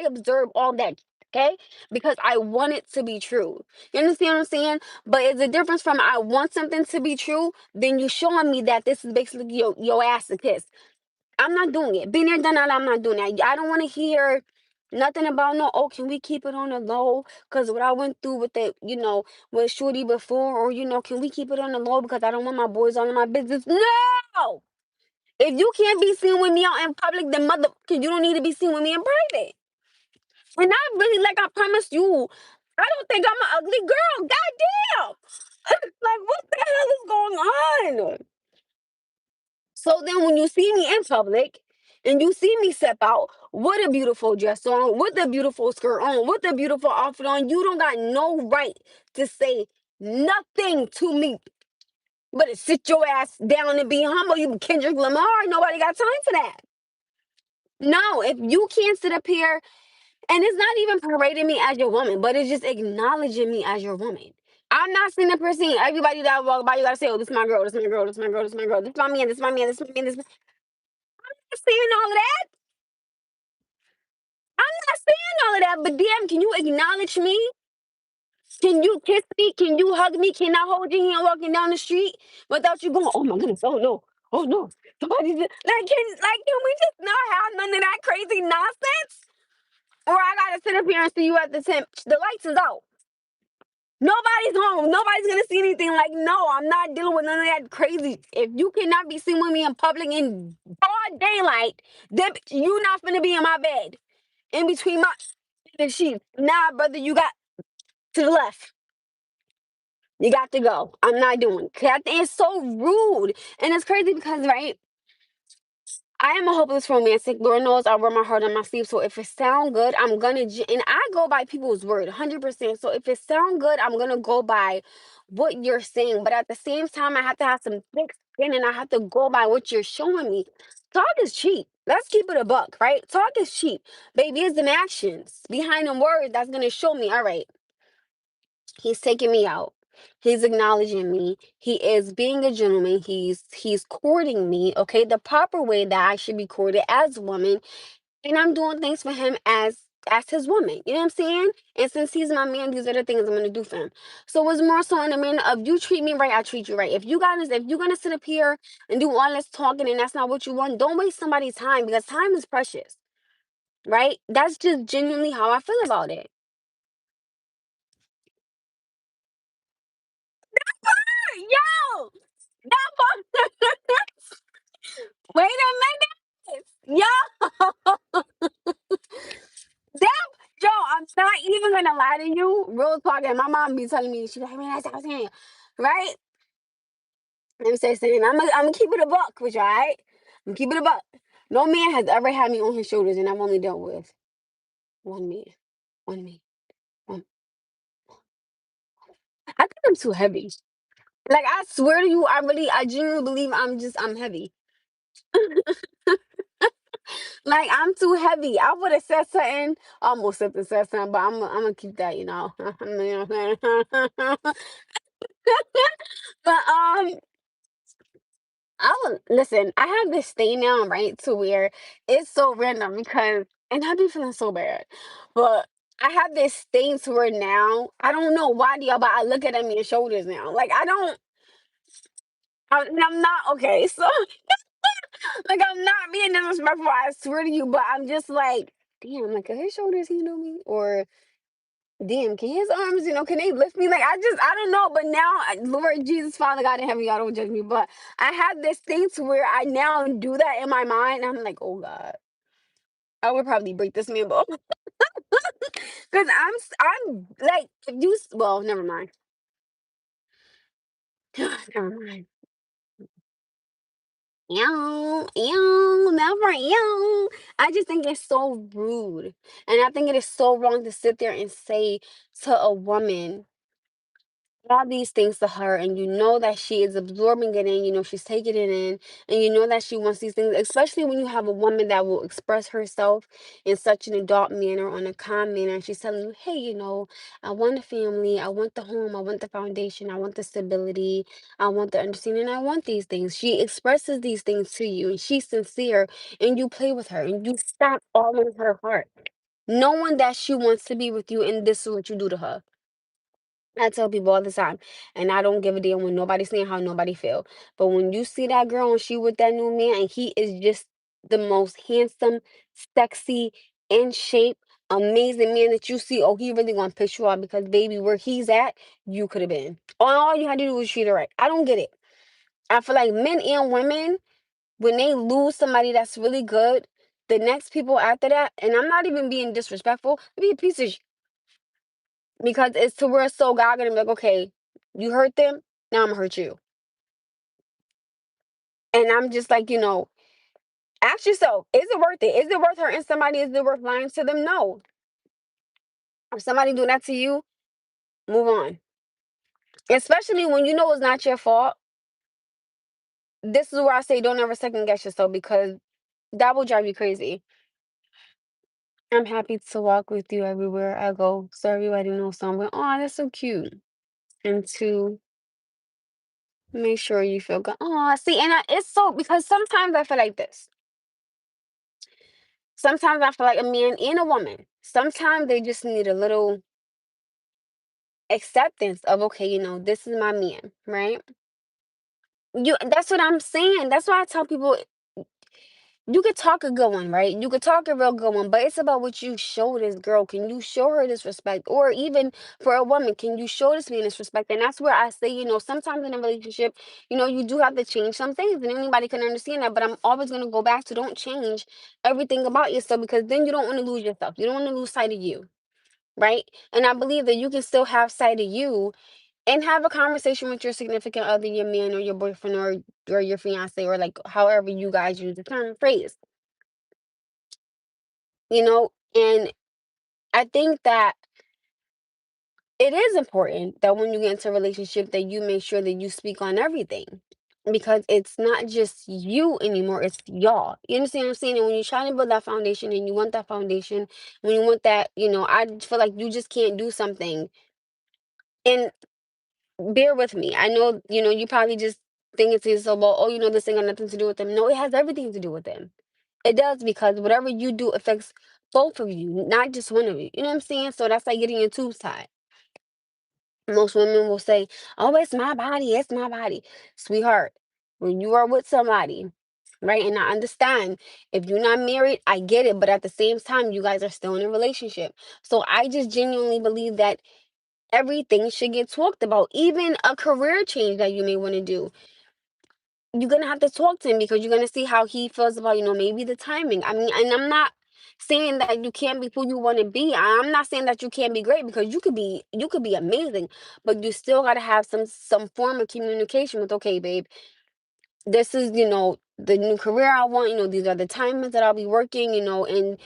observe all that, okay, because I want it to be true. You understand what I'm saying? But it's a difference from I want something to be true, then you showing me that this is basically your ass to kiss. I'm not doing it. Been there, done that. I'm not doing that. I don't want to hear nothing about no. Oh, can we keep it on the low? Because what I went through with the, with Shorty before, or can we keep it on the low because I don't want my boys all in my business? No. If you can't be seen with me out in public, then mother, cause you don't need to be seen with me in private. And I really, like I promised you, I don't think I'm an ugly girl. Goddamn. Like what the hell is going on? So then when you see me in public and you see me step out with a beautiful dress on, with a beautiful skirt on, with a beautiful outfit on, you don't got no right to say nothing to me. But to sit your ass down and be humble, you Kendrick Lamar, nobody got time for that. No, if you can't sit up here, and it's not even parading me as your woman, but it's just acknowledging me as your woman. I'm not sitting up here saying everybody that I walk by, you gotta say, "Oh, this is my girl, this is my girl, this is my girl, this is my girl, this is my man, this is my man, this is my man, this is my." I'm not saying all of that. I'm not saying all of that, but damn, can you acknowledge me? Can you kiss me? Can you hug me? Can I hold your hand walking down the street without you going, "Oh my goodness, oh no, oh no." Can we just not have none of that crazy nonsense? Or I gotta sit up here and see you at the tent. The lights is out. Nobody's home. Nobody's gonna see anything. Like, no, I'm not dealing with none of that crazy. If you cannot be seen with me in public in broad daylight, then you not gonna be in my bed. In between my the sheets. Nah, brother, you got to the left. You got to go. I'm not doing it. 'Cause I think it's so rude. And it's crazy because, right, I am a hopeless romantic. Lord knows I wear my heart on my sleeve. So if it sound good, I'm gonna and I go by people's word 100%. So if it sound good, I'm gonna go by what you're saying. But at the same time, I have to have some thick skin and I have to go by what you're showing me. Talk is cheap. Let's keep it a buck, right? Talk is cheap. Baby, it's them actions behind them words that's gonna show me, all right, he's taking me out. He's acknowledging me. He is being a gentleman. He's courting me, okay, the proper way that I should be courted as a woman, and I'm doing things for him as his woman. You know what I'm saying? And since he's my man, these are the things I'm gonna do for him. So it's more so in the manner of you treat me right, I treat you right. If you're gonna sit up here and do all this talking and that's not what you want, don't waste somebody's time because time is precious, right? That's just genuinely how I feel about it. Yo, that wait a minute. Yo, that yo, I'm not even gonna lie to you. Real talk, and my mom be telling me, she's like, man, that's what I'm saying. Right? Let me say something. I'm gonna keep it a buck with you, alright? I'm gonna keep it a buck. No man has ever had me on his shoulders, and I've only dealt with one man. One man. One. I think I'm too heavy. Like I swear to you, I genuinely believe I'm heavy. Like I'm too heavy. I would have said something, almost said something, but I'm gonna keep that, you know. You know what I'm saying? But I would listen. I have this thing now, right, to where it's so random because, and I be feeling so bad, but I have this thing to where now I don't know why do y'all, but I look at your shoulders now. Like I don't. I'm not okay. So like I'm not being disrespectful. I swear to you, but I'm just like, damn. Like are his shoulders, he know me or. damn, can his arms, can they lift me? Like, I don't know. But now, Lord Jesus, Father God in heaven, y'all don't judge me. But I have this thing to where I now do that in my mind. I'm like, oh God, I would probably break this man bone. Because I'm like, if you, well, never mind. Never mind. Ew, ew, never, ew. I just think it's so rude. And I think it is so wrong to sit there and say to a woman all these things to her, and you know that she is absorbing it in, she's taking it in, and you know that she wants these things, especially when you have a woman that will express herself in such an adult manner, on a calm manner, and she's telling you, hey, I want a family, I want the home, I want the foundation, I want the stability, I want the understanding, I want these things. She expresses these things to you, and she's sincere, and you play with her, and you stop all in her heart, knowing that she wants to be with you, and this is what you do to her. I tell people all the time, and I don't give a damn when nobody's saying how nobody feel. But when you see that girl and she with that new man, and he is just the most handsome, sexy, in shape, amazing man that you see, oh, he really gonna piss you off because baby, where he's at, you could have been. All you had to do was treat her right. I don't get it. I feel like men and women, when they lose somebody that's really good, the next people after that, and I'm not even being disrespectful, be a piece of because it's to where it's so God gonna be like, okay, you hurt them, now I'm gonna hurt you. And I'm just like, ask yourself, is it worth it? Is it worth hurting somebody? Is it worth lying to them? No. If somebody do that to you, move on. Especially when you know it's not your fault. This is where I say don't ever second guess yourself because that will drive you crazy. I'm happy to walk with you everywhere I go. So everybody knows someone. Oh, that's so cute. And to make sure you feel good. Oh, see, and it's so because sometimes I feel like this. Sometimes I feel like a man and a woman, sometimes they just need a little acceptance of, okay, this is my man, right? That's what I'm saying. That's why I tell people you could talk a good one, right? You could talk a real good one, but it's about what you show this girl. Can you show her this respect? Or even for a woman, can you show this man this respect? And that's where I say, sometimes in a relationship, you do have to change some things, and anybody can understand that. But I'm always going to go back to don't change everything about yourself because then you don't want to lose yourself. You don't want to lose sight of you, right? And I believe that you can still have sight of you and have a conversation with your significant other, your man or your boyfriend or your fiance or like however you guys use the term phrase, and I think that it is important that when you get into a relationship that you make sure that you speak on everything because it's not just you anymore, it's y'all. You understand what I'm saying? And when you're trying to build that foundation and you want that foundation, when you want that, I feel like you just can't do something. And bear with me. I know, you probably just thinking to yourself, well, oh, this ain't got nothing to do with them. No, it has everything to do with them. It does because whatever you do affects both of you, not just one of you. You know what I'm saying? So that's like getting your tubes tied. Most women will say, oh, it's my body, it's my body. Sweetheart, when you are with somebody, right? And I understand if you're not married, I get it. But at the same time, you guys are still in a relationship. So I just genuinely believe that everything should get talked about, even a career change that you may want to do. You're gonna have to talk to him because you're gonna see how he feels about, maybe the timing. I mean, and I'm not saying that you can't be who you want to be. I'm not saying that you can't be great because you could be amazing, but you still gotta have some form of communication with, okay, babe, this is, the new career I want, these are the timings that I'll be working, and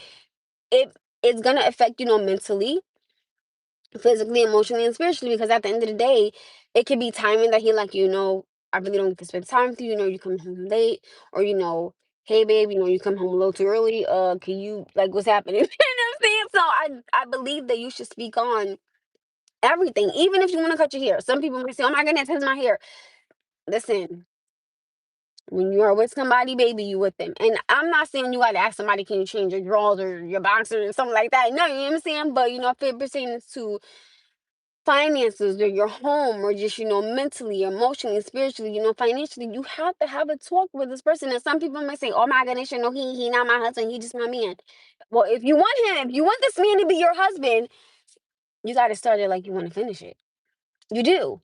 it it's gonna affect, mentally, physically, emotionally, and spiritually. Because at the end of the day, it could be timing that he like, I really don't get to spend time with you. You come home late, or hey babe, you come home a little too early. Can you like what's happening? You know what I'm saying? So I believe that you should speak on everything, even if you want to cut your hair. Some people might say, "Oh my goodness, it's my hair." Listen, when you are with somebody, baby, you with them. And I'm not saying you got to ask somebody, can you change your drawers or your boxers or something like that. No, you know what I'm saying? But if it pertains to finances or your home or just mentally, emotionally, spiritually, financially, you have to have a talk with this person. And some people may say, oh my goodness, he not my husband, he just my man. Well, if you want him, if you want this man to be your husband, You got to start it like you want to finish it. You do.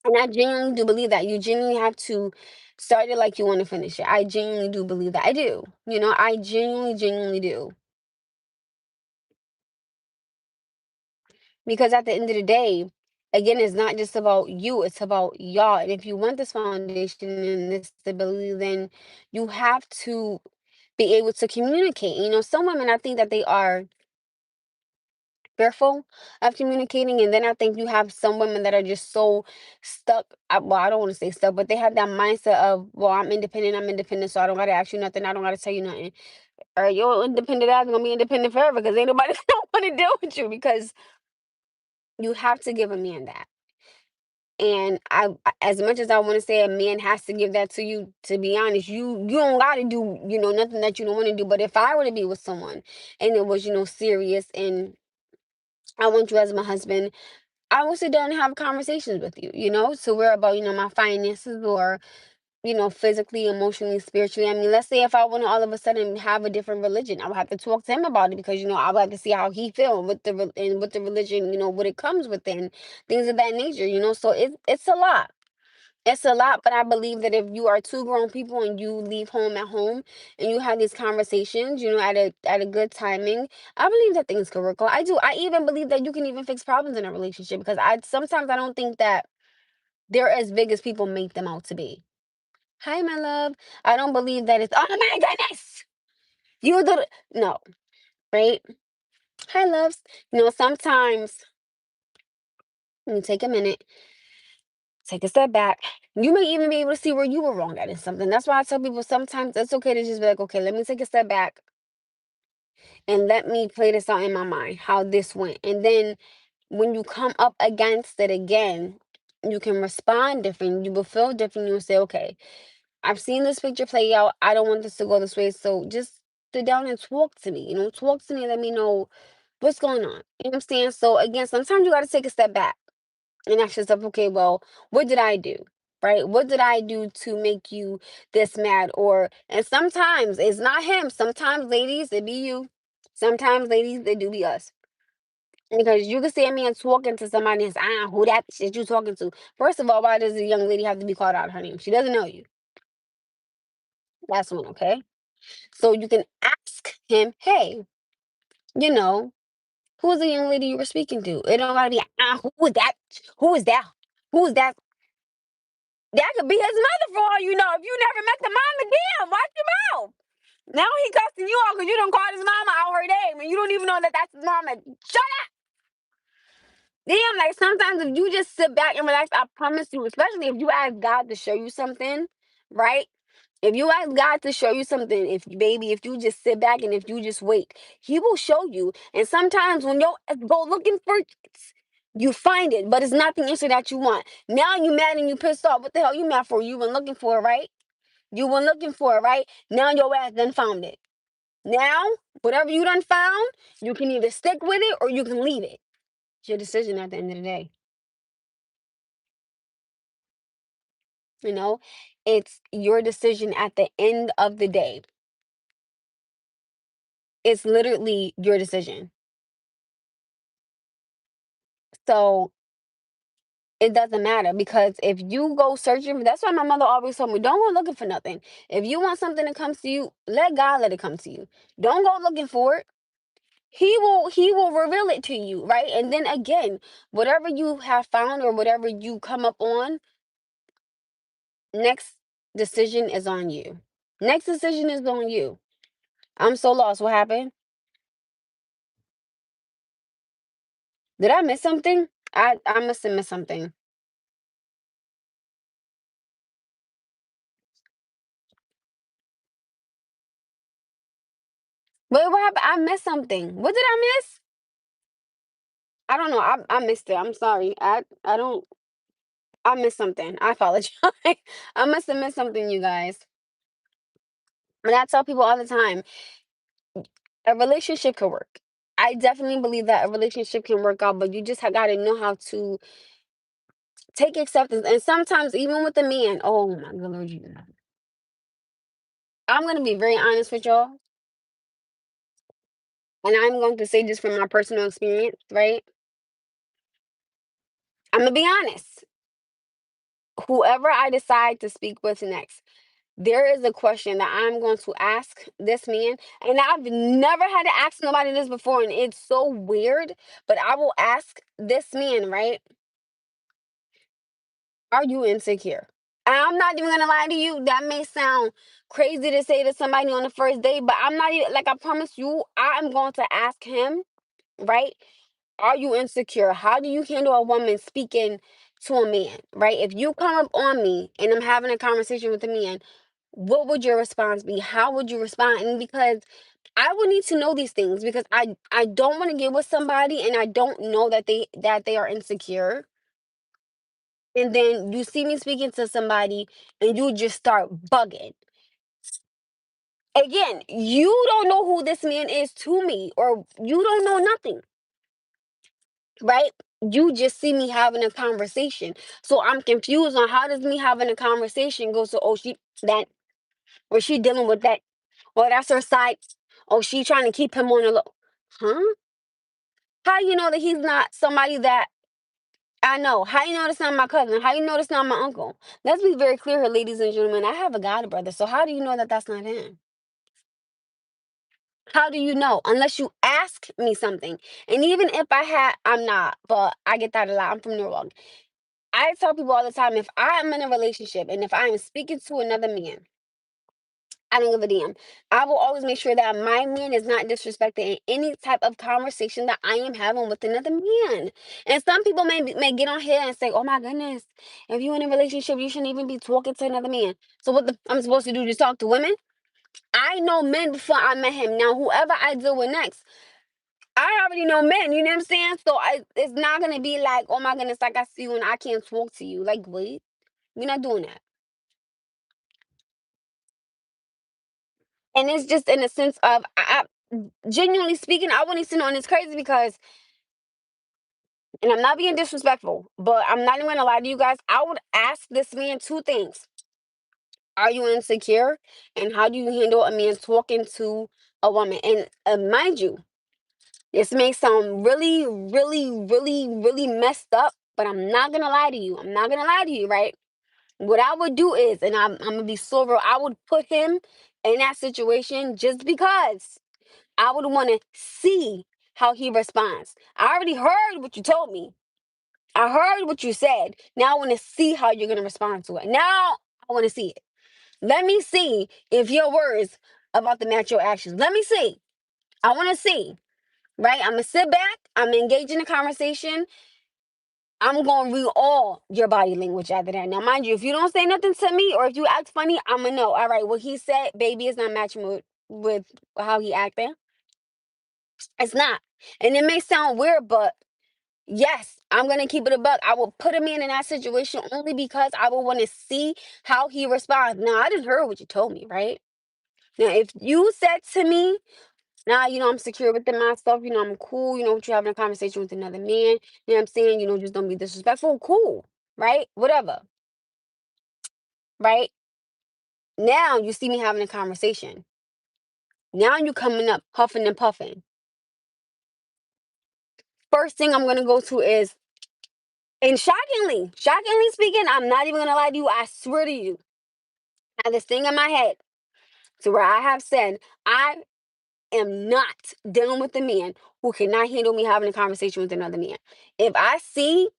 And I genuinely do believe that. You genuinely have to start it like you want to finish it. I genuinely do believe that. I do. I genuinely do. Because at the end of the day, again, it's not just about you, it's about y'all. And if you want this foundation and this stability, then you have to be able to communicate. Some women, I think that they are fearful of communicating. And then I think you have some women that are just so stuck. Well, I don't want to say stuck, but they have that mindset of, well, I'm independent, so I don't got to ask you nothing. I don't got to tell you nothing. Or your independent ass going to be independent forever because ain't nobody don't want to deal with you because you have to give a man that. And as much as I want to say a man has to give that to you, to be honest, you don't got to do, nothing that you don't want to do. But if I were to be with someone and it was, serious and I want you as my husband, I will sit down and have conversations with you, so we're about, my finances or, physically, emotionally, spiritually. I mean, let's say if I want to all of a sudden have a different religion, I would have to talk to him about it because, I would have to see how he feel with and with the religion, what it comes with and things of that nature, so it's a lot. It's a lot, but I believe that if you are two grown people and you leave home at home and you have these conversations, at a good timing, I believe that things could work out. I do. I even believe that you can even fix problems in a relationship because I don't think that they're as big as people make them out to be. Hi, my love. I don't believe that it's, oh my goodness, you did it. No, right? Hi, loves. Sometimes when you take a minute, take a step back, you may even be able to see where you were wrong at in something. That's why I tell people sometimes it's okay to just be like, okay, let me take a step back and let me play this out in my mind, how this went. And then when you come up against it again, you can respond different. You will feel different. You'll say, okay, I've seen this picture play out. I don't want this to go this way. So just sit down and talk to me. Talk to me. Let me know what's going on. You know what I'm saying? So again, sometimes you got to take a step back and ask yourself, okay, well, what did I do? Right? What did I do to make you this mad? And sometimes it's not him. Sometimes, ladies, it be you. Sometimes, ladies, they do be us. Because you can see a man talking to somebody and say, who that shit you talking to? First of all, why does a young lady have to be called out her name? She doesn't know you. That's one, okay? So you can ask him, hey, you know, who is the young lady you were speaking to? It don't gotta be, who is that? Who is that? Who is that? That could be his mother for all you know. If you never met the mama, damn, watch your mouth. Now he cussing you out because you don't call his mama out her name and you don't even know that that's his mama. Shut up. Damn, like sometimes if you just sit back and relax, I promise you, especially if you ask God to show you something, right? If you ask God to show you something, if you just sit back and if you just wait, He will show you. And sometimes when you go looking for it, you find it, but it's not the answer that you want. Now you mad and you pissed off. What the hell you mad for? You been looking for it, right? You were looking for it, right? Now your ass done found it. Now, whatever you done found, you can either stick with it or you can leave it. It's your decision at the end of the day. You know, it's your decision at the end of the day. It's literally your decision. So it doesn't matter because if you go searching, that's why my mother always told me, don't go looking for nothing. If you want something to come to you, let God let it come to you. Don't go looking for it. He will reveal it to you, right? And then again, whatever you have found or whatever you come up on, next decision is on you. Next decision is on you. I'm so lost. What happened? Did I miss something? I must have missed something. Wait, what happened? I missed something. What did I miss? I don't know. I missed it. I'm sorry. I don't. I missed something. I apologize. I must have missed something, you guys. And I tell people all the time, a relationship can work. I definitely believe that a relationship can work out, but you just got to know how to take acceptance. And sometimes, even with the man, oh my good Lord, I'm going to be very honest with y'all. And I'm going to say this from my personal experience, right? I'm gonna be honest. Whoever I decide to speak with next, there is a question that I'm going to ask this man, and I've never had to ask nobody this before, and it's so weird. But I will ask this man, right? Are you insecure? And I'm not even gonna lie to you. That may sound crazy to say to somebody on the first date, but I'm not even like I promise you. I'm going to ask him, right? Are you insecure? How do you handle a woman speaking to a man, right? If you come up on me and I'm having a conversation with a man, what would your response be? How would you respond? And because I would need to know these things because I don't want to get with somebody and I don't know that they are insecure. And then you see me speaking to somebody and you just start bugging. Again, you don't know who this man is to me, or you don't know nothing, right? You just see me having a conversation. So I'm confused on how does me having a conversation go so, oh, she that, or she dealing with that, or that's her side. Oh, she trying to keep him on the low. Huh? How you know that he's not somebody that I know? How you know that's not my cousin? How you know that's not my uncle? Let's be very clear here, ladies and gentlemen. I have a god brother. So how do you know that that's not him? How do you know? Unless you ask me something. And even if I had, I'm not, but I get that a lot. I'm from New York. I tell people all the time, if I am in a relationship and if I am speaking to another man, I don't give a damn. I will always make sure that my man is not disrespected in any type of conversation that I am having with another man. And some people may get on here and say, "Oh my goodness, if you're in a relationship, you shouldn't even be talking to another man." So I'm supposed to do? Just talk to women? I know men before I met him. Now, whoever I deal with next, I already know men. You know what I'm saying? So it's not gonna be like, "Oh my goodness, like I see you and I can't talk to you." Like, wait, we're not doing that. And it's just in a sense of, genuinely speaking, I want to know, and it's crazy because, and I'm not being disrespectful, but I'm not even gonna lie to you guys. I would ask this man two things: Are you insecure, and how do you handle a man talking to a woman? And mind you, this may sound really, really, really, really messed up, but I'm not gonna lie to you. I'm not gonna lie to you, right? What I would do is, and I'm gonna be so real, I would put him in that situation just because. I would want to see how he responds. I already heard what you told me. I heard what you said. Now I want to see how you're going to respond to it. Now I want to see it. Let me see if your words about to match your actions. Let me see. I want to see, right? I'm going to sit back. I'm engaged in a conversation. I'm going to read all your body language after that. Now, mind you, if you don't say nothing to me or if you act funny, I'm going to know. All right, what he said, baby, is not matching with how he acting. It's not. And it may sound weird, but yes, I'm gonna keep it a buck. I will put him in that situation only because I will want to see how he responds. Now, I didn't hear what you told me, right? Now, if you said to me, "Nah, I'm secure within myself. I'm cool. What you having a conversation with another man. You know what I'm saying? Just don't be disrespectful. Cool, right? Whatever, right? Now you see me having a conversation. Now you coming up huffing and puffing. First thing I'm gonna go to is, and shockingly speaking, I'm not even gonna lie to you. I swear to you, I have this thing in my head to where I have said I am not dealing with a man who cannot handle me having a conversation with another man. If I see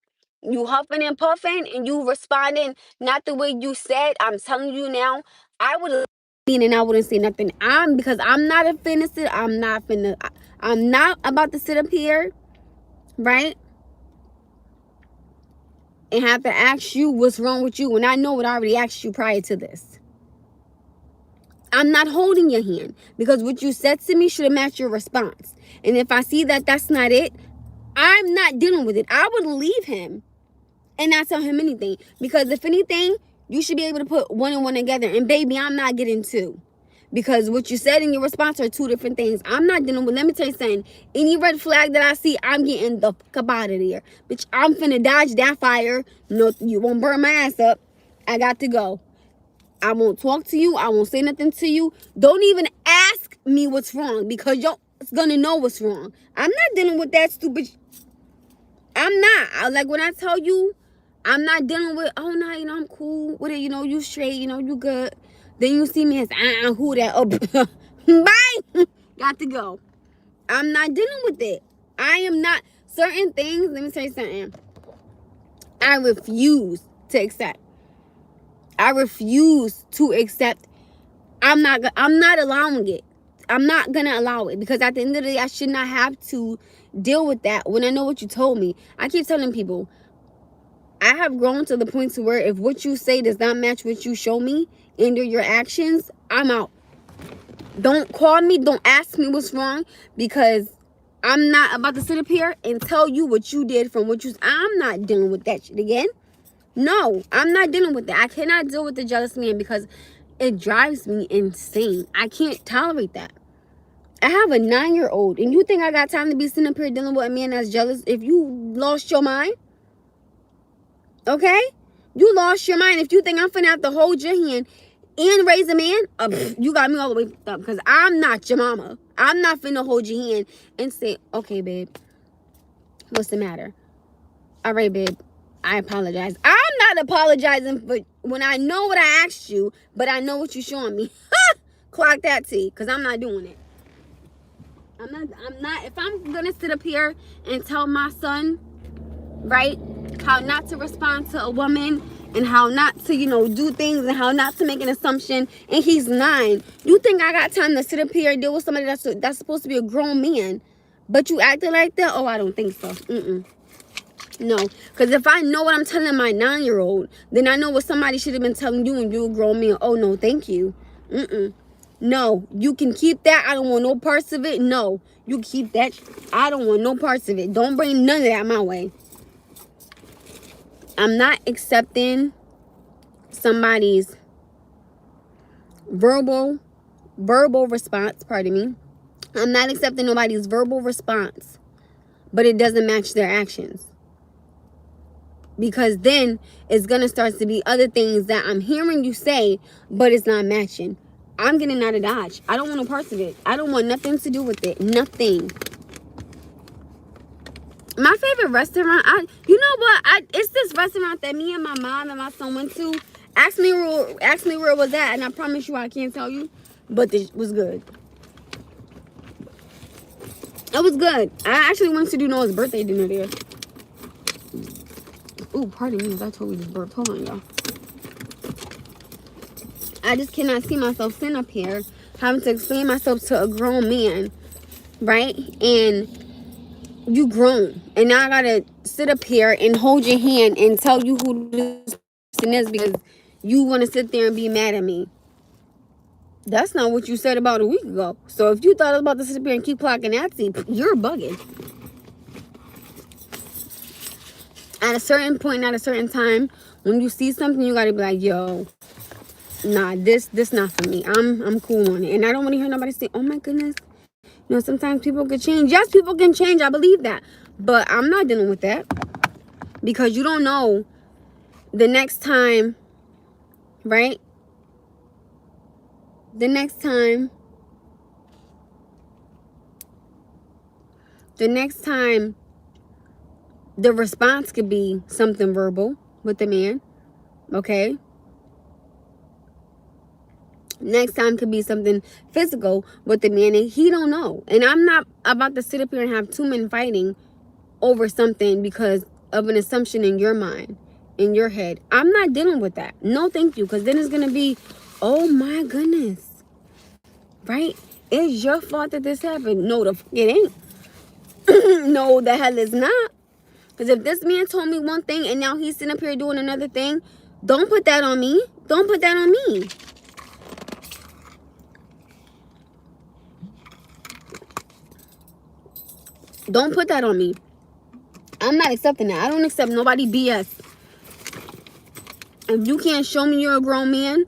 you huffing and puffing and you responding not the way you said, I'm telling you now, I would and I wouldn't say nothing. Because I'm not a finna sit. I'm not about to sit up here, right? And have to ask you what's wrong with you when I know what I already asked you prior to this. I'm not holding your hand because what you said to me should have matched your response. And if I see that that's not it, I'm not dealing with it. I would leave him and not tell him anything. Because if anything, you should be able to put one and one together. And baby, I'm not getting two. Because what you said in your response are two different things. I'm not dealing with, let me tell you something. Any red flag that I see, I'm getting the fuck out of there. Bitch, I'm finna dodge that fire. No, you won't burn my ass up. I got to go. I won't talk to you. I won't say nothing to you. Don't even ask me what's wrong because you're gonna know what's wrong. I'm not dealing with that stupid. I'm not. Like when I tell you, I'm not dealing with, oh no, I'm cool with it, you straight, you good. Then you see me as, who that? Oh, bye. Got to go. I'm not dealing with it. I am not. Certain things, let me tell you something. I refuse to accept. I refuse to accept. I'm not allowing it. I'm not gonna allow it, because at the end of the day, I should not have to deal with that when I know what you told me. I keep telling people, I have grown to the point to where if what you say does not match what you show me and your actions, I'm out. Don't call me, don't ask me what's wrong, because I'm not about to sit up here and tell you what you did from what you. I'm not dealing with that shit again. No, I'm not dealing with that. I cannot deal with the jealous man, because it drives me insane. I can't tolerate that. I have a 9-year-old, and you think I got time to be sitting up here dealing with a man that's jealous? If you lost your mind, okay? You lost your mind. If you think I'm finna have to hold your hand and raise a man, you got me all the way up, because I'm not your mama. I'm not finna hold your hand and say, okay, babe, what's the matter? All right, babe, I apologize. I'm not apologizing for when I know what I asked you, but I know what you're showing me. Clock that T, because I'm not doing it. I'm not, if I'm gonna sit up here and tell my son, right, how not to respond to a woman, and how not to, do things, and how not to make an assumption, and he's 9. You think I got time to sit up here and deal with somebody that's supposed to be a grown man, but you acting like that? Oh, I don't think so. No, because if I know what I'm telling my 9-year-old, then I know what somebody should have been telling you when you a grown man. Oh, no, thank you. No, you can keep that. I don't want no parts of it. No, you keep that. I don't want no parts of it. Don't bring none of that my way. I'm not accepting somebody's verbal response, pardon me. I'm not accepting nobody's verbal response, but it doesn't match their actions. Because then it's going to start to be other things that I'm hearing you say, but it's not matching. I'm getting out of Dodge. I don't want no parts of it. I don't want nothing to do with it. Nothing. My favorite restaurant, you know what? It's this restaurant that me and my mom and my son went to. Ask me where it was at, and I promise you I can't tell you, but it was good. It was good. I actually went to do Noah's birthday dinner there. Ooh, pardon me, I totally just burped. Hold on, y'all. I just cannot see myself sitting up here having to explain myself to a grown man, right? And you grown, and now I gotta sit up here and hold your hand and tell you who this person is because you want to sit there and be mad at me. That's not what you said about a week ago. So if you thought I was about to sit up here and keep clocking that, you're bugging. At a certain point, at a certain time, when you see something, you gotta be like, yo, nah, this not for me. I'm cool on it. And I don't want to hear nobody say, oh my goodness, sometimes people can change. Yes, people can change. I believe that. But I'm not dealing with that. Because you don't know the next time, right? The next time the response could be something verbal with the man, okay? Next time could be something physical with the man, and he don't know. And I'm not about to sit up here and have 2 men fighting over something because of an assumption in your mind, in your head. I'm not dealing with that. No, thank you. Because then it's going to be, oh my goodness. Right? It's your fault that this happened. No, the fuck it ain't. No, the hell is not. Because if this man told me one thing and now he's sitting up here doing another thing, don't put that on me. Don't put that on me. Don't put that on me. I'm not accepting that. I don't accept nobody BS. If you can't show me you're a grown man,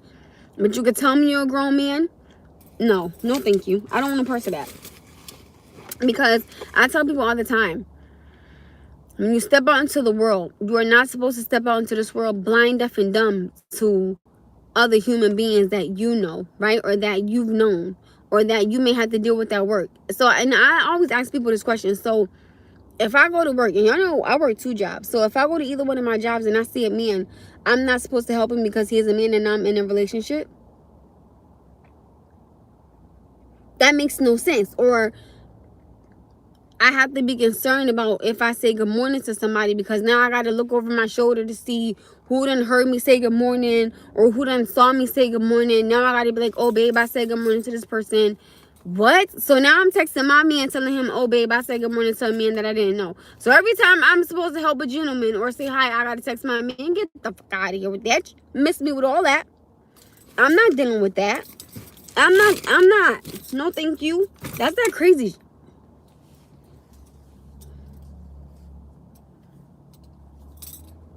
but you can tell me you're a grown man, no thank you. I don't want a part of that. Because I tell people all the time, when you step out into the world, you are not supposed to step out into this world blind, deaf, and dumb to other human beings that you know, right? Or that you've known, or that you may have to deal with at work. So, and I always ask people this question. So if I go to work, and y'all know I work 2 jobs, so if I go to either one of my jobs and I see a man, I'm not supposed to help him because he is a man and I'm in a relationship? That makes no sense. Or I have to be concerned about if I say good morning to somebody, because now I got to look over my shoulder to see who done heard me say good morning or who done saw me say good morning. Now I got to be like, oh, babe, I said good morning to this person. What? So now I'm texting my man telling him, oh, babe, I said good morning to a man that I didn't know. So every time I'm supposed to help a gentleman or say hi, I got to text my man. Get the fuck out of here with that. Miss me with all that. I'm not dealing with that. I'm not. No, thank you. That's that crazy.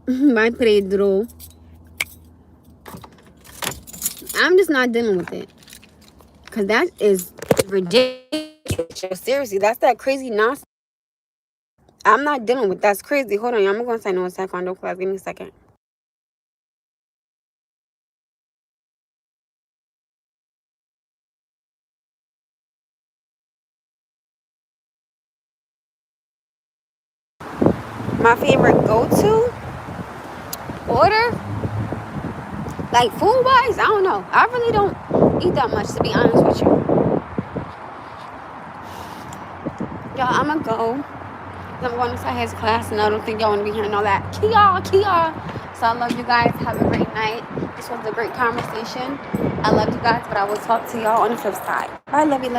My Pedro. I'm just not dealing with it. Because that is ridiculous. Seriously, that's that crazy nonsense. I'm not dealing with. That's crazy. Hold on, I'm going to sign on a taekwondo class. Give me a second. My favorite go-to order, like food-wise, I don't know. I really don't eat that much, to be honest with you. Y'all, I'm going to go. I'm going to his class, and I don't think y'all want to be hearing all that. Kia. So I love you guys. Have a great night. This was a great conversation. I love you guys, but I will talk to y'all on the flip side. Bye, love you.